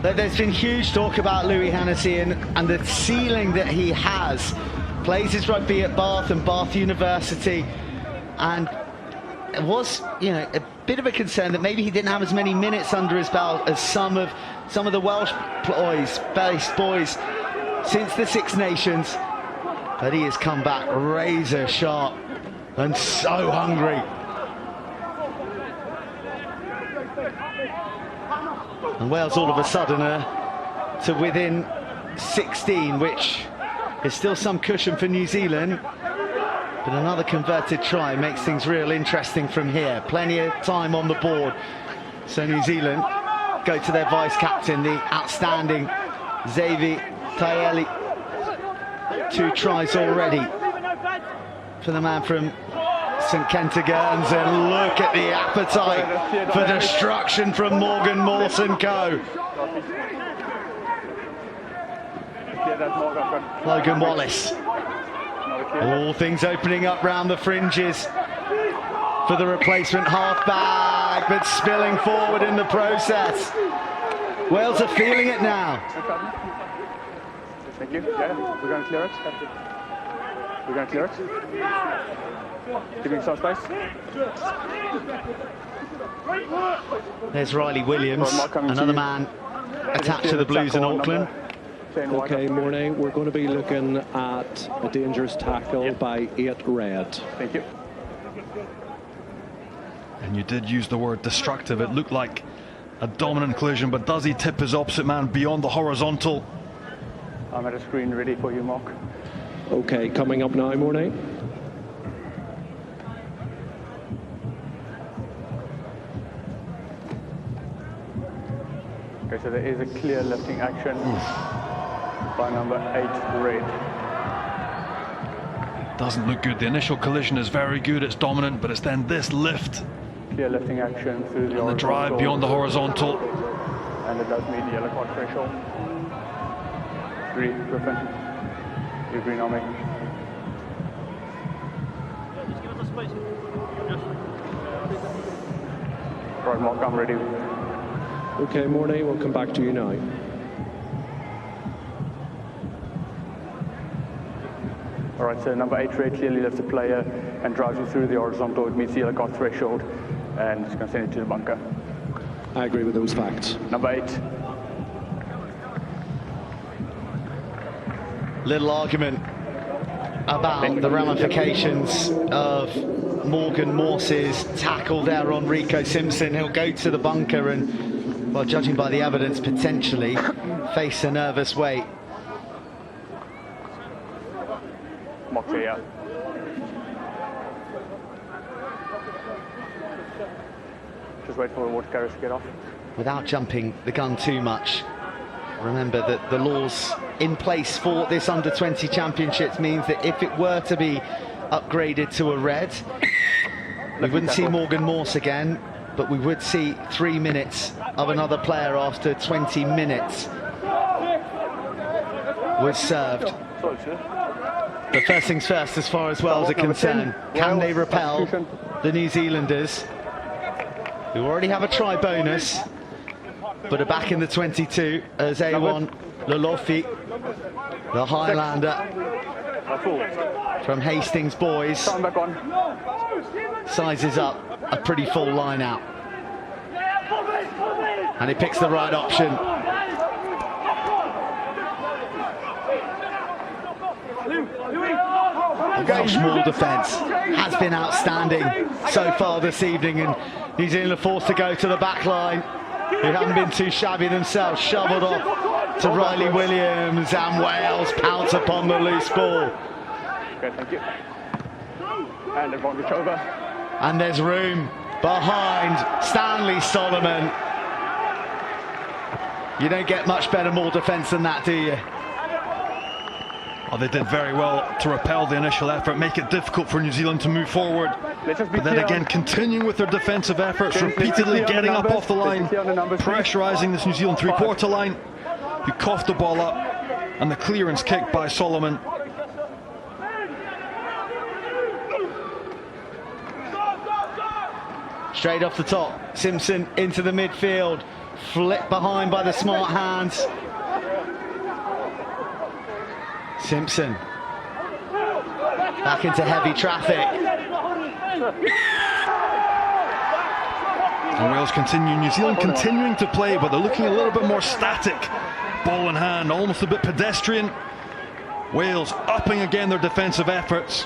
There's been huge talk about Louis Hennessy and the ceiling that he has. Plays his rugby at Bath and Bath University, and it was, you know, a bit of a concern that maybe he didn't have as many minutes under his belt as some of the Welsh-based boys since the Six Nations. But he has come back razor sharp and so hungry. And Wales all of a sudden to within 16, which is still some cushion for New Zealand. But another converted try makes things real interesting from here. Plenty of time on the board. So New Zealand go to their vice-captain, the outstanding Xavier Taeli. 2 tries already for the man from St Kentigern's, and look at the appetite for destruction from Morgan Morse and co. Logan Wallace. All things opening up round the fringes for the replacement halfback, but spilling forward in the process. Wales are feeling it now.
Thank you. Yeah, we're going to clear it. We're going to clear it. Giving some space.
There's Riley Williams, another man attached to the Blues in Auckland.
Okay, morning. We're going to be looking at a dangerous tackle by 8 red.
Thank you.
And you did use the word destructive. It looked like a dominant collision, but does he tip his opposite man beyond the horizontal?
I'm at a screen ready for you, Mark.
Okay, coming up now, morning.
Okay, so there is a clear lifting action by number 8 red.
Doesn't look good. The initial collision is very good. It's dominant, but it's then this lift.
Clear lifting action through the
And the drive beyond the horizontal.
And it does meet the yellow card threshold. agree, Griffin. You agree, Naomi? Right, Mark, I'm ready.
Okay, Mornay, we'll come back to you now.
All right, so number 8 red clearly lifts the player and drives you through the horizontal. It meets the yellow card threshold, and it's going to send it to the bunker.
I agree with those facts.
Number 8.
Little argument about the ramifications of Morgan Morse's tackle there on Rico Simpson. He'll go to the bunker and, well, judging by the evidence, potentially face a nervous wait.
Moxie out. Just wait for the water carriers to get off.
Without jumping the gun too much, remember that the laws in place for this under-20 championships means that if it were to be upgraded to a red, we wouldn't see Morgan Morse again, but we would see 3 minutes of another player after 20 minutes was served. But first things first, as far as Wales are concerned, can they repel the New Zealanders, who already have a try bonus, but are back in the 22 as A1 Lolofi, the Highlander from Hastings Boys, sizes up a pretty full line out. And he picks the right option. The Welsh maul defence has been outstanding so far this evening, and New Zealand are forced to go to the back line, who haven't been too shabby themselves. Shoveled off to Riley Williams, and Wales pounce upon the loose ball.
Okay, thank you. And advantage over.
And there's room behind Stanley Solomon. You don't get much better maul defence than that, do you?
Well, they did very well to repel the initial effort, make it difficult for New Zealand to move forward. But then again, continuing with their defensive efforts, repeatedly getting up off the line, pressurising this New Zealand three-quarter line. He coughed the ball up, and the clearance kick by Solomon.
Straight off the top, Simpson into the midfield, flipped behind by the smart hands. Simpson back into heavy traffic.
And Wales continue, New Zealand continuing to play, but they're looking a little bit more static. Ball in hand, almost a bit pedestrian. Wales upping again their defensive efforts.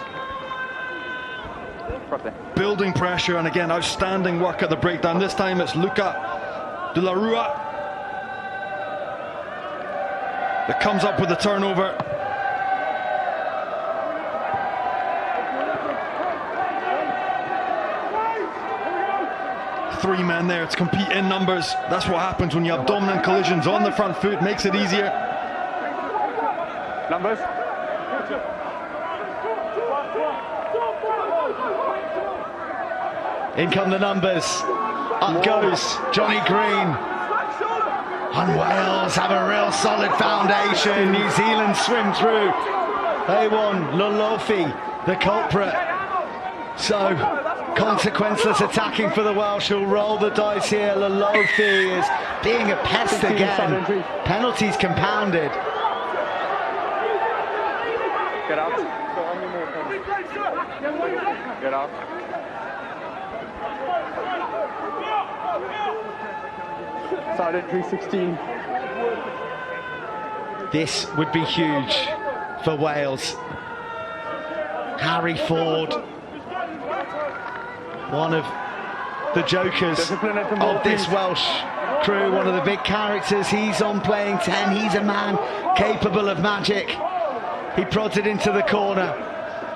Building pressure, and again, outstanding work at the breakdown. This time it's Luca De La Rua that comes up with the turnover. Three men there to compete in numbers. That's what happens when you have dominant collisions on the front foot. Makes it easier.
Numbers.
In come the numbers. Up goes Johnny Green. And Wales have a real solid foundation. New Zealand swim through. A1 Lolofi, the culprit. So consequenceless attacking for the Welsh, who'll roll the dice here. Lolofi is being a pest again. Penalties compounded.
Get out. Get out. Side entry 16.
This would be huge for Wales. Harry Ford, one of the jokers of this Welsh crew, one of the big characters. He's on playing 10. He's a man capable of magic. He prods it into the corner.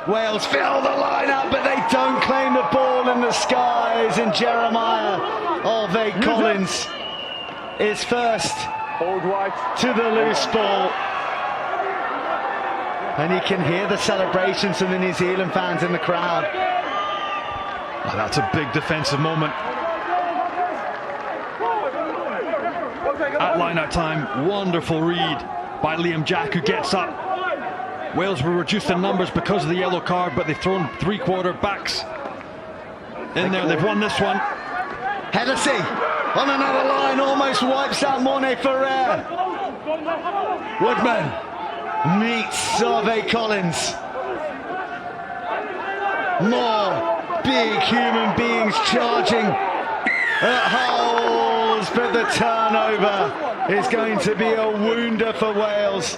Wales fill the line-up, but they don't claim the ball in the skies. And Jeremiah Olve Collins is first to the loose ball. And you can hear the celebrations from the New Zealand fans in the crowd.
Oh, that's a big defensive moment. At line-out time, wonderful read by Liam Jack, who gets up. Wales were reduced in numbers because of the yellow card, but they've thrown 3-quarter backs in there. They've won this one.
Hennessy on another line, almost wipes out Morne Ferrer. Woodman meets Harvey Collins. More big human beings charging at Hulls, but the turnover is going to be a wounder for Wales.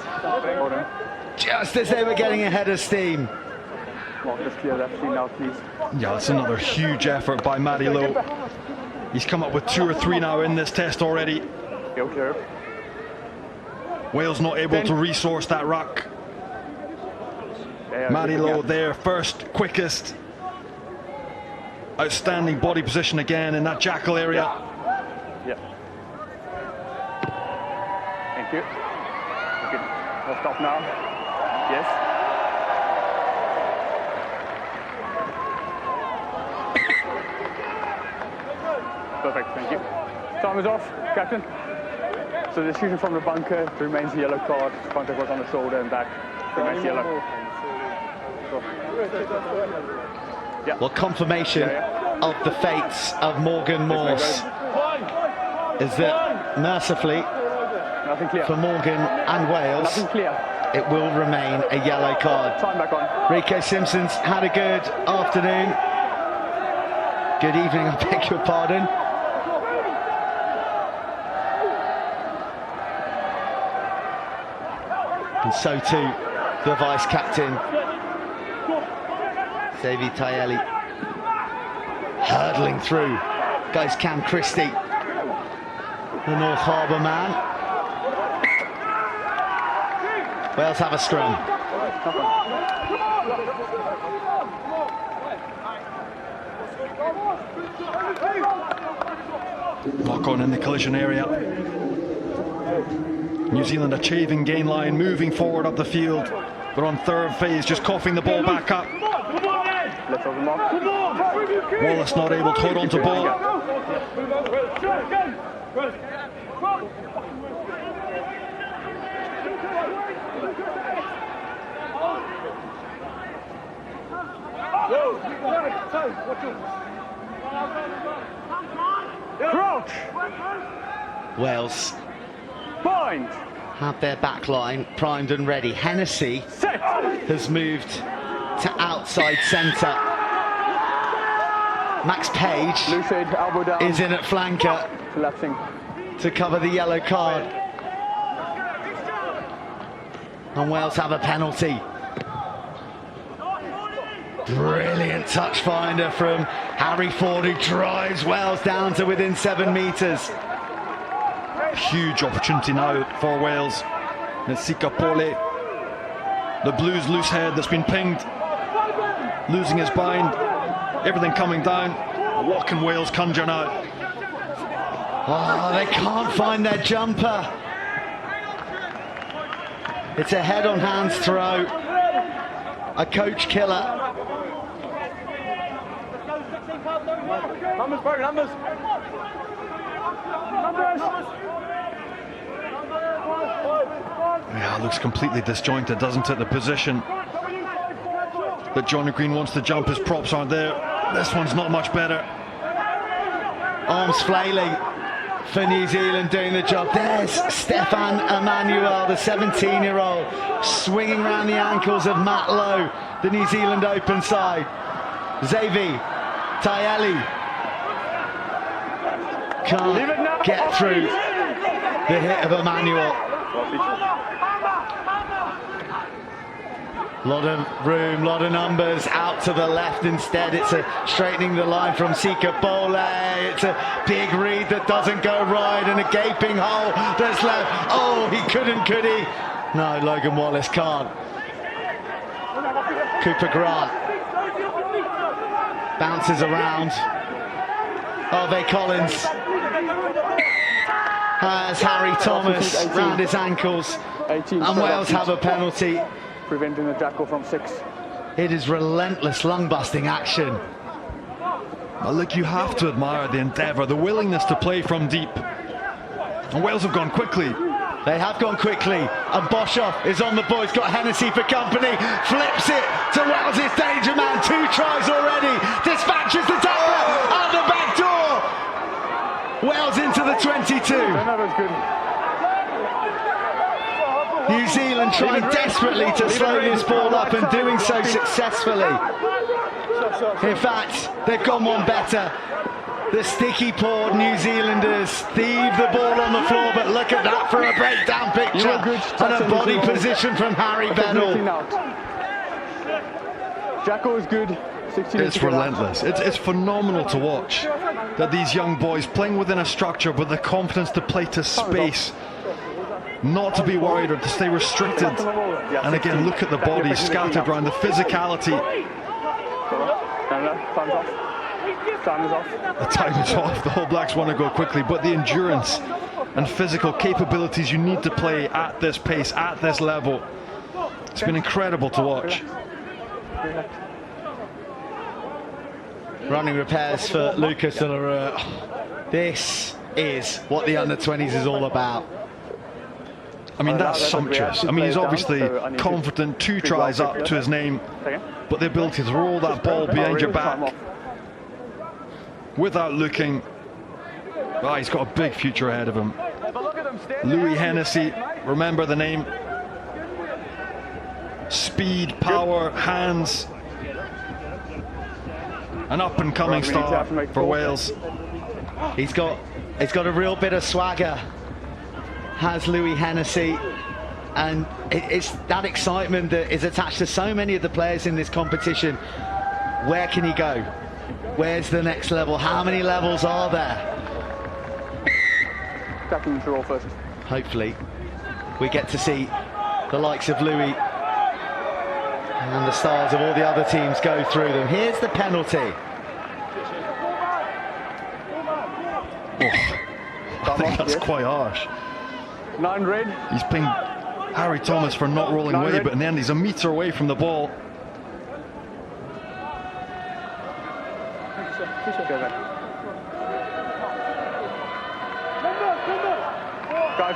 Just as they were getting ahead of steam.
Just clear that scene now, please.
Yeah, that's another huge effort by Matty Lowe. He's come up with 2 or 3 now in this test already.
Go clear.
Wales not able to resource that ruck. Matty Lowe there, first, quickest. Outstanding body position again in that jackal area.
Yeah. Thank you. Okay. Let's stop now. Yes. Perfect, thank you. Time is off, Captain. So the shooting from the bunker remains a yellow card. Contact was on the shoulder and back. Remains yellow. Yeah.
Well, confirmation of the fates of Morgan Morse is that mercifully for Morgan and Wales, it will remain a yellow card.
Time back on.
Rico Simpson's had a good afternoon. Good evening, I beg your pardon. And so too, the vice-captain, Xavier Taeli, hurdling through. Goes Cam Christie, the North Harbour man. Wales have a scrum.
Lock on in the collision area. New Zealand achieving gain line, moving forward up the field. They're on third phase, just coughing the ball back up. Wallace not able to hold on to ball.
Crouch!
Wales
Bind!
have their back line primed and ready. Hennessy
Set!
has moved to outside centre. Max Page
Loose edge, elbow down.
is in at flanker
Collapsing.
to cover the yellow card. And Wales have a penalty. Brilliant touch finder from Harry Ford, who drives Wales down to within 7 metres.
Huge opportunity now for Wales. Sika Pole, the Blues loose head that's been pinged, losing his bind, everything coming down. What can Wales conjure now?
Oh, they can't find their jumper. It's a head on hands throw. A coach killer.
Numbers, bro, numbers.
Yeah, it looks completely disjointed, doesn't it? The position that Johnny Green wants to jump, his props aren't there. This one's not much better.
Arms flailing for New Zealand doing the job. There's Stefan Emmanuel, the 17-year-old, swinging around the ankles of Matt Lowe, the New Zealand Open side. Xavier Taeli can't get through the hit of Emmanuel. Lot of room, lot of numbers out to the left instead. It's a straightening the line from Sika Pole. It's a big read that doesn't go right and a gaping hole that's left. Oh, he couldn't, could he? No, Logan Wallace can't. Cooper Grant bounces around. Harvey Collins has Harry Thomas round his ankles, and Wales have a penalty.
Preventing the jackal from 6.
It is relentless lung-busting action.
Well, look, you have to admire the endeavour, the willingness to play from deep. And Wales have gone quickly.
They have gone quickly, and Boshoff is on the ball. He's got Hennessy for company, flips it to Wales' danger man. 2 tries already, dispatches the tackler out the back door. Wales into the 22.
That was good.
New Zealand trying desperately to slow this ball up and doing so successfully. In fact, they've gone one better. The sticky-pawed New Zealanders thieve the ball on the floor, but look at that for a breakdown picture and a body position from Harry Bedell.
Jacko is good.
It's relentless. It's phenomenal to watch that these young boys playing within a structure with the confidence to play to space, not to be worried or to stay restricted. And again, look at the bodies scattered around, the physicality.
Time's off. Time is off.
The time is off. The All Blacks want to go quickly, but the endurance and physical capabilities you need to play at this pace, at this level, it's been incredible to watch.
Running repairs for Lucas de la Rue. This is what the under-20s is all about.
I mean, that's sumptuous. I mean, he's obviously confident, 2 tries up to his name, but the ability to roll that ball behind your back without looking. Oh, he's got a big future ahead of him. Louis Hennessy, remember the name. Speed, power, hands. An up-and-coming star for Wales.
He's got a real bit of swagger, has Louis Hennessy, and it's that excitement that is attached to so many of the players in this competition. Where can he go? Where's the next level? How many levels are there?
Tackling to roll first.
Hopefully we get to see the likes of Louis and the stars of all the other teams go through them. Here's the penalty.
I think that's quite harsh.
9 red.
He's pinged Harry Thomas for not rolling away, but in the end he's a metre away from the ball.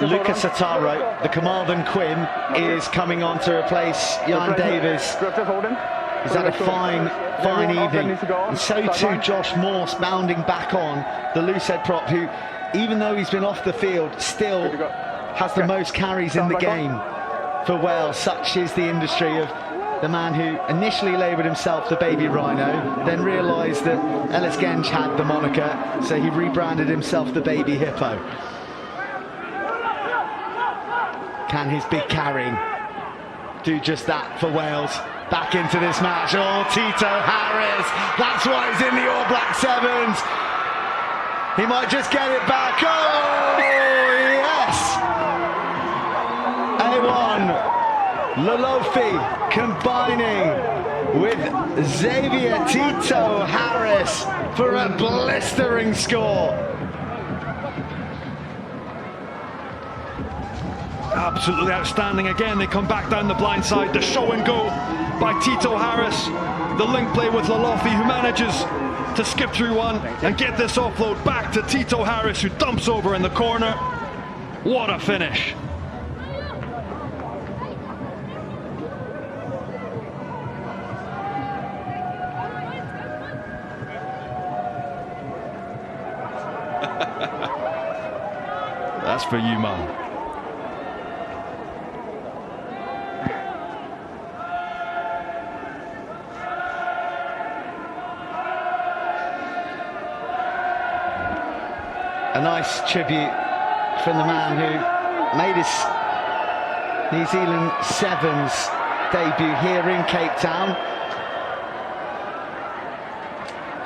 Lucas Sataro, the Carmarthen Quinn, is coming on to replace Jan Davies. He's had a fine evening, and so too Josh Morse, bounding back on, the loosehead prop, who, even though he's been off the field, still has the most carries in the game for Wales. Such is the industry of the man who initially labelled himself the Baby Rhino, then realised that Ellis Genge had the moniker, so he rebranded himself the Baby Hippo. Can his big carrying do just that for Wales? Back into this match. Oh, Tito Harris. That's why he's in the All Black Sevens. He might just get it back. Oh, yes. A1. Lolofi combining with Xavier Tito Harris for a blistering score.
Absolutely outstanding. Again, they come back down the blind side. The show and go by Tito Harris. The link play with Lolofi, who manages to skip through one and get this offload back to Tito Harris, who dumps over in the corner. What a finish. That's for you, Mum.
A nice tribute from the man who made his New Zealand Sevens debut here in Cape Town.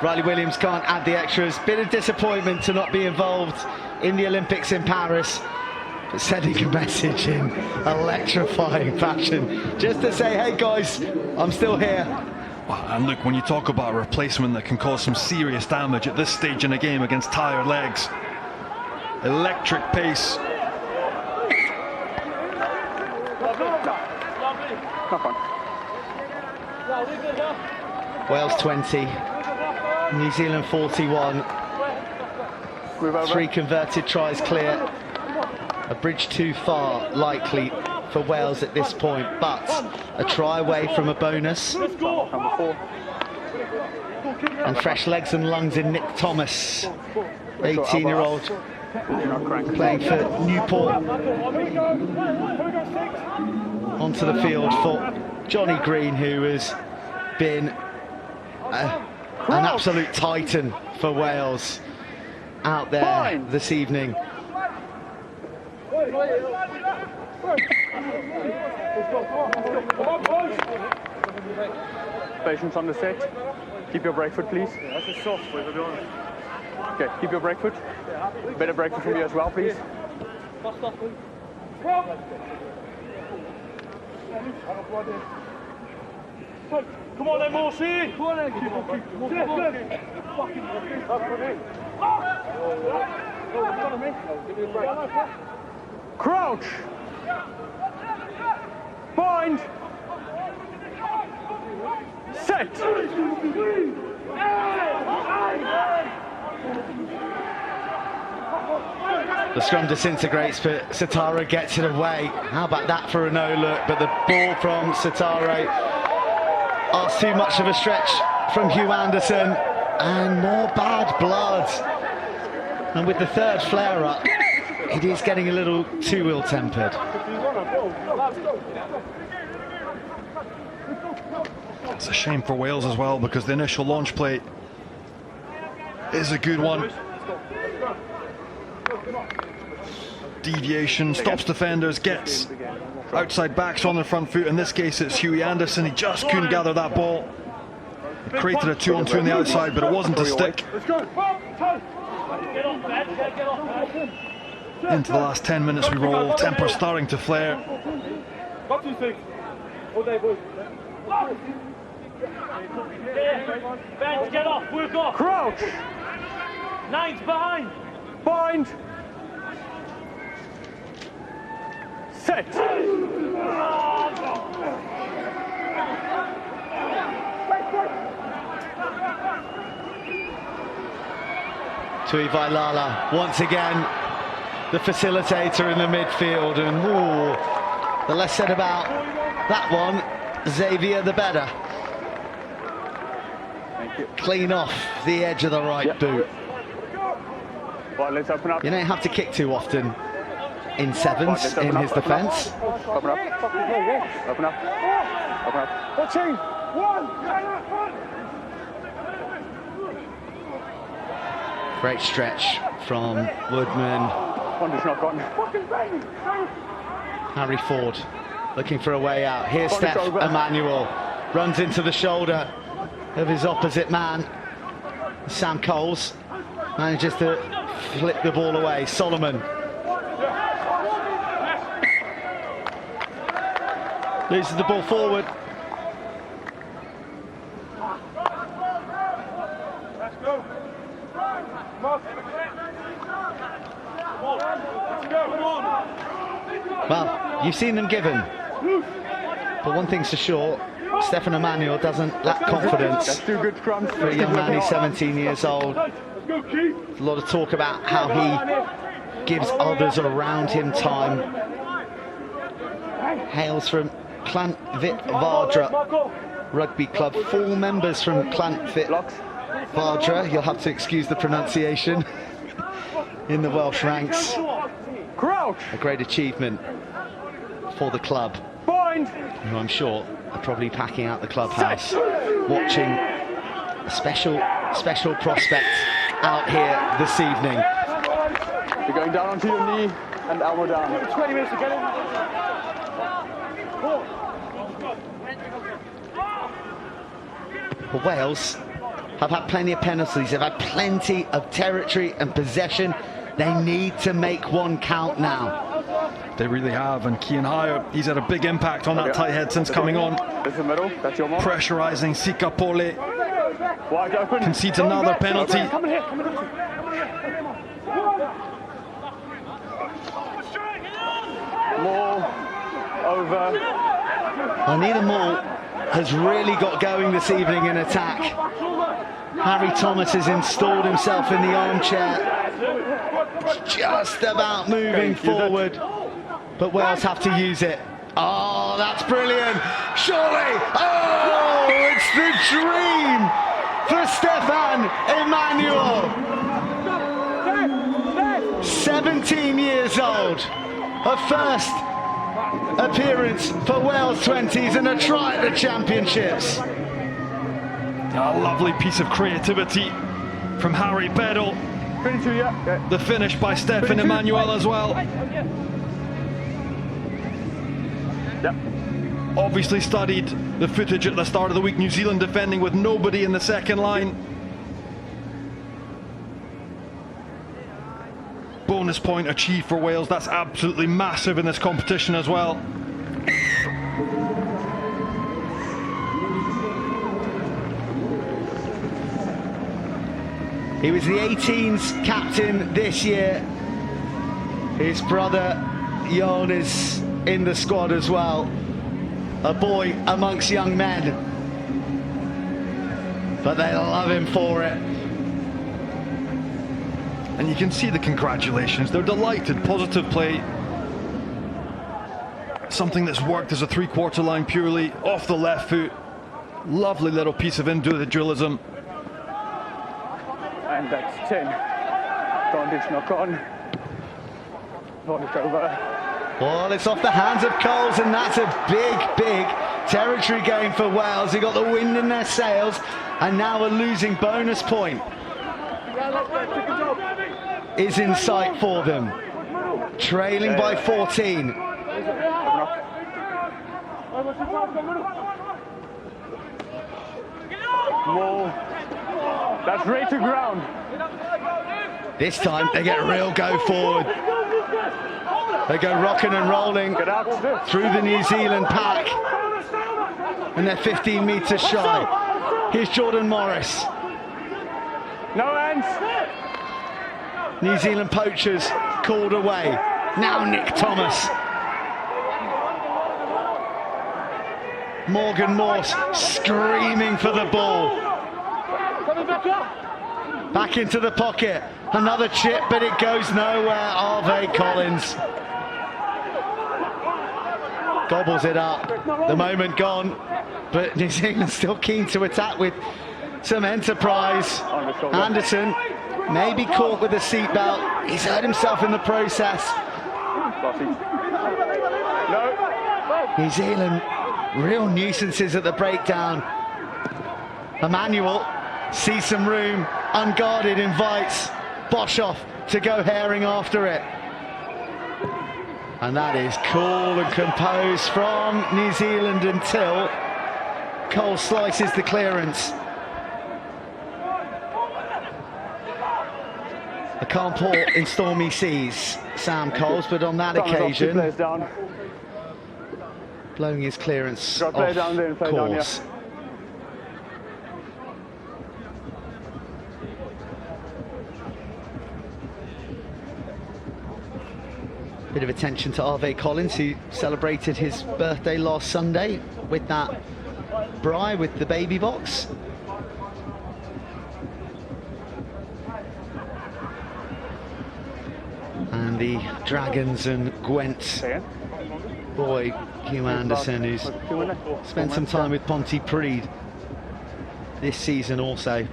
Riley Williams can't add the extras. Bit of disappointment to not be involved in the Olympics in Paris, but sending a message in electrifying fashion, just to say, hey guys, I'm still here.
And look, when you talk about a replacement that can cause some serious damage at this stage in a game against tired legs, electric pace.
Wales 20, New Zealand 41. 3 converted tries clear. A bridge too far likely for Wales at this point, but a try away from a bonus.
Number 4.
And fresh legs and lungs in Nick Thomas, 18-year-old playing for Newport. Onto the field for Johnny Green, who has been an absolute titan for Wales out there this evening.
Patience on the set. Keep your break foot, please.
That's a soft foot, I'll be honest.
Okay, keep your break foot. Better break foot from you as well, please.
Come on then, Morsey! Come on then, keep on.
Crouch! Bind! Set!
The scrum disintegrates, but Satara gets it away. How about that for a no-look? But the ball from Satara asks too much of a stretch from Hugh Anderson, and more bad blood. And with the third flare-up, it is getting a little too ill-tempered.
It's a shame for Wales as well, because the initial launch play is a good one. Deviation, stops defenders, gets outside backs on the front foot. In this case, it's Hughie Anderson. He just couldn't gather that ball. Created a 2-on-2 on the outside, but it wasn't to stick. Into the last 10 minutes we roll. Temper starting to flare.
Ben, get off, work off.
Crouch!
9's behind.
Bind! Set!
Tui Vailala, once again, the facilitator in the midfield, and the less said about that one, Xavier, the better.
Thank you.
Clean off the edge of the right boot.
Right, let's open up.
You don't have to kick too often in sevens in his defence.
Open up. Open up. Open up.
Great stretch from Woodman.
One is not gone.
Harry Ford looking for a way out. Here's Steph Emmanuel. Runs into the shoulder of his opposite man. Sam Coles manages to flip the ball away. Solomon loses the ball forward.
Let's go.
Well, you've seen them given. But one thing's for sure, Stefan Emmanuel doesn't lack confidence.
That's 2 good scrums.
For a young man who's 17 years old. A lot of talk about how he gives others around him time. Hails from Clantvit Vardra Rugby Club. 4 members from Clantvit Vardra. You'll have to excuse the pronunciation in the Welsh ranks.
Crouch!
A great achievement for the club.
Bind!
Who I'm sure are probably packing out the clubhouse, watching a special prospect out here this evening.
You're going down onto your knee and elbow down.
20 minutes to get in.
But Wales have had plenty of penalties, they've had plenty of territory and possession. They need to make one count now.
They really have, and Cian Hire, he's had a big impact on that tight head since coming on.
This is the middle, that's your mark.
Pressurising Sika Pole,
Wide open.
concedes another penalty.
Come in here, come in here. More over.
Anita Moore has really got going this evening in attack. Harry Thomas has installed himself in the armchair Just about moving forward, but Wales have to use it. Oh, that's brilliant. Surely. Oh, it's the dream for Stefan Emmanuel. 17 years old. A first appearance for Wales 20s and a try at the championships.
A lovely piece of creativity from Harry Bedell.
22, yeah.
The finish by Stefan Emmanuel as well.
Yep.
Obviously studied the footage at the start of the week. New Zealand defending with nobody in the second line. Bonus point achieved for Wales. That's absolutely massive in this competition as well.
He was the 18s captain this year. His brother Jon is in the squad as well. A boy amongst young men. But they love him for it.
And you can see the congratulations. They're delighted. Positive play. Something that's worked as a three-quarter line purely off the left foot. Lovely little piece of individualism.
And that's 10. Advantage knock on. Advantage over.
Well, it's off the hands of Coles, and that's a big territory gain for Wales. They got the wind in their sails, and now a losing bonus point is in sight for them. Trailing by 14.
Whoa. That's right to ground.
This time they get a real go forward. They go rocking and rolling through the New Zealand pack. And they're 15 metres shy. Here's Jordan Morris.
No hands.
New Zealand poachers called away. Now Nick Thomas. Morgan Morse screaming for the ball. Back into the pocket. Another chip, but it goes nowhere. Arve Collins gobbles it up. The moment gone, but New Zealand still keen to attack with some enterprise. Anderson maybe caught with a seatbelt. He's hurt himself in the process. New Zealand, real nuisances at the breakdown. Emmanuel sees some room, unguarded, invites Boshoff to go herring after it. And that is cool and composed from New Zealand until Cole slices the clearance. A calm port in stormy seas, Sam Coles, but on that occasion, blowing his clearance off course. Bit of attention to Arve Collins, who celebrated his birthday last Sunday with that braai with the baby box. And the Dragons and Gwent boy, Hugh Anderson, who's spent some time with Pontypridd this season also.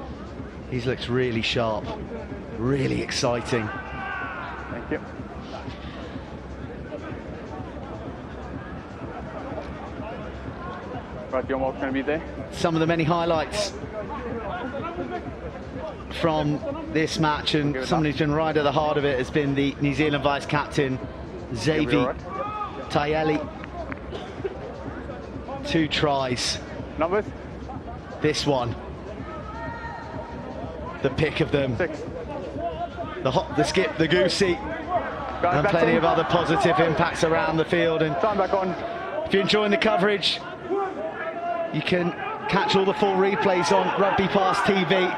He's looked really sharp, really exciting.
Thank you. Right, John Walker's going to be there.
Some of the many highlights from this match, and someone who's been right at the heart of it has been the New Zealand vice-captain, Xavi Tayeli. 2 tries.
Numbers?
This one, the pick of them.
6.
The hop, the skip, the goosey, and plenty of other positive impacts around the field. And
time back on.
If you're enjoying the coverage, you can catch all the full replays on Rugby Pass TV.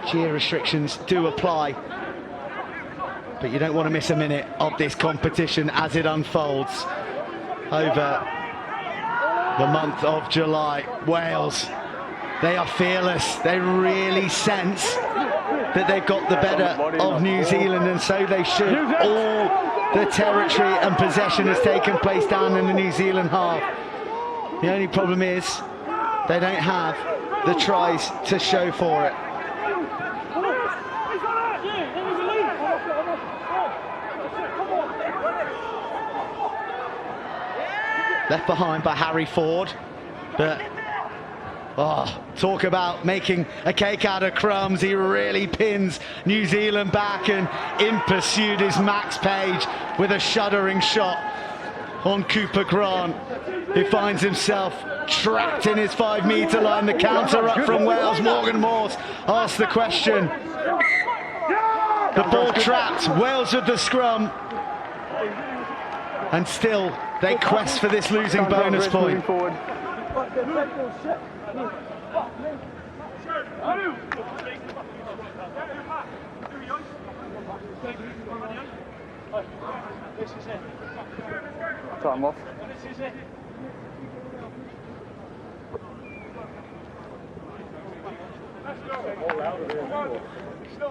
Geo restrictions do apply, but you don't want to miss a minute of this competition as it unfolds over the month of July. Wales, they are fearless. They really sense that they've got the better of New Zealand, and so they should. All the territory and possession has taken place down in the New Zealand half. The only problem is they don't have the tries to show for it. Left behind by Harry Ford, but talk about making a cake out of crumbs. He really pins New Zealand back, and in pursuit is Max Page with a shuddering shot on Cooper Grant, who finds himself trapped in his 5 metre line. The counter up from Wales. Morgan Morse asks the question. The ball trapped, Wales with the scrum, and still they quest for this losing bonus point.
Time off.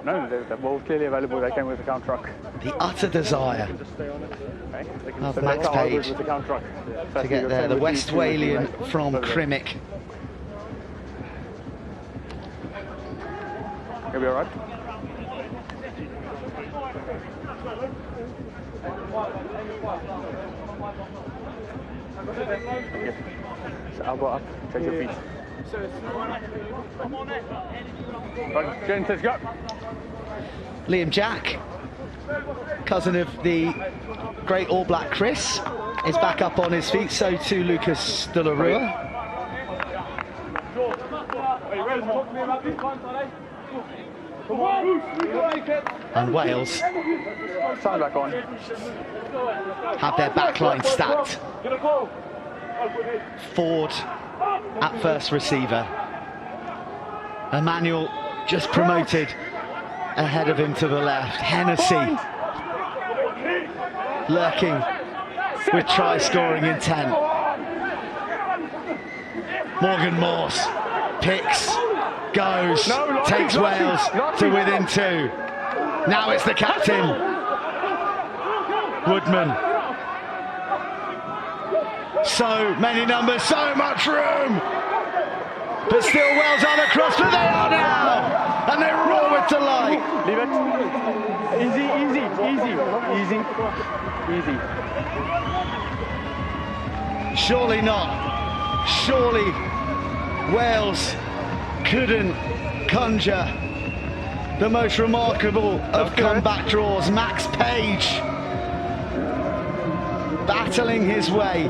No, the ball's clearly available. They came with the counter truck.
The utter desire of Max Page
with the counter truck
to get there. The West Walian from Crimmick.
You'll be all right. Okay. So elbow up, take your feet. Right, James, let's go.
Liam Jack, cousin of the great All Black Chris, is back up on his feet. So too Lucas de la Rua. And Wales
Sound back on.
have their backline stacked. Ford at first receiver. Emmanuel just promoted ahead of him to the left. Hennessy lurking with try-scoring intent. Morgan Morse picks, goes, takes Wales to within 2. Now it's the captain, Woodman. So many numbers, so much room. But still Wales on across, but they are now! And they roar with delight.
Leave it. Easy, easy, easy, easy, easy.
Surely not. Surely Wales couldn't conjure the most remarkable of comeback draws. Max Page battling his way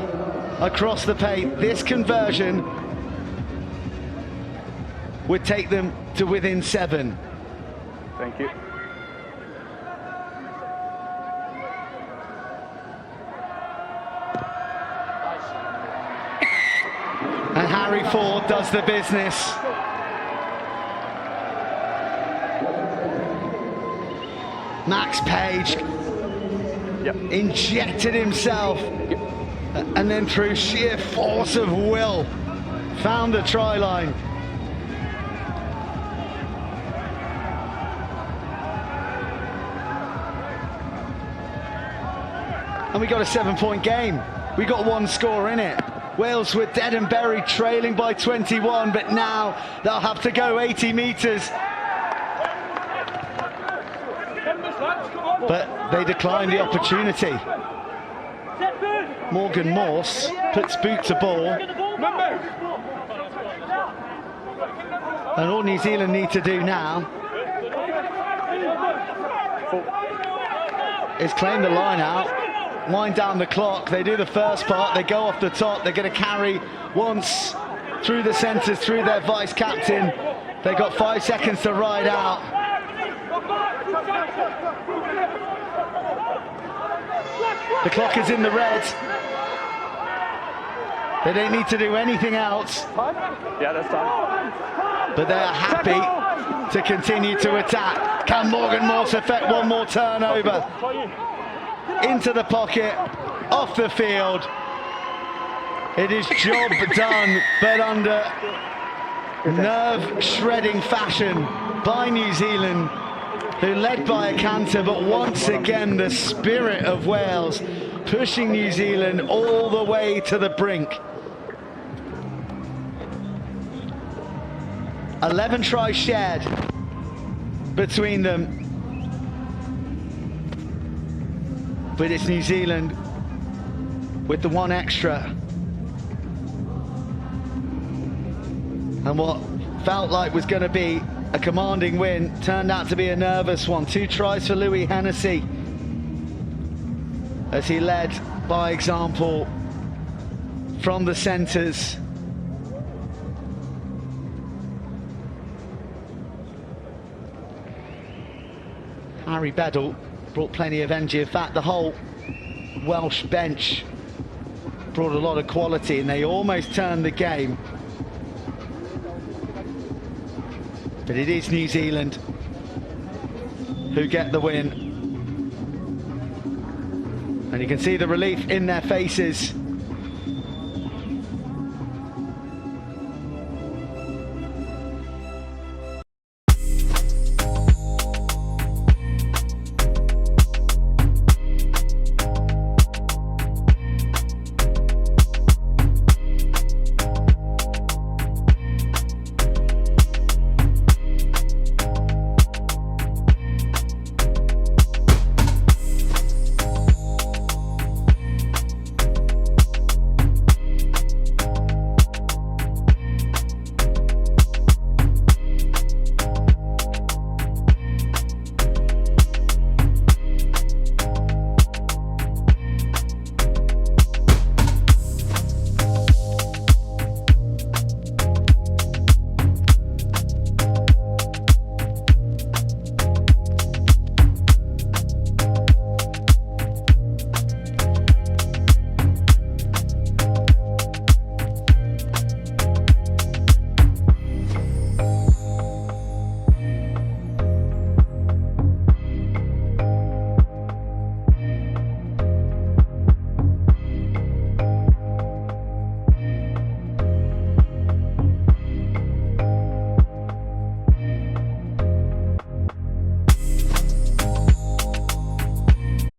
across the paint. This conversion would take them to within 7.
Thank you.
And Harry Ford does the business. Max Page injected himself and then through sheer force of will found the try line. And we got a 7-point game. We got 1 score in it. Wales were dead and buried, trailing by 21, but now they'll have to go 80 metres. But they declined the opportunity. Morgan Morse puts boot to ball. And all New Zealand need to do now is claim the line out, wind down the clock. They do the first part, they go off the top, they're going to carry once through the centres, through their vice captain. They've got 5 seconds to ride out. The clock is in the red. They don't need to do anything else.
Yeah, that's done.
But they are happy to continue to attack. Can Morgan Morse effect 1 more turnover? Into the pocket, off the field. It is job done, but under nerve-shredding fashion. by New Zealand, who led by a canter, but once again the spirit of Wales pushing New Zealand all the way to the brink. 11 tries shared between them, but it's New Zealand with the one extra. And what felt like was going to be a commanding win turned out to be a nervous one. 2 tries for Louis Hennessy as he led by example from the centres. Harry Beddle brought plenty of energy. In fact, the whole Welsh bench brought a lot of quality, and they almost turned the game. But it is New Zealand who get the win. And you can see the relief in their faces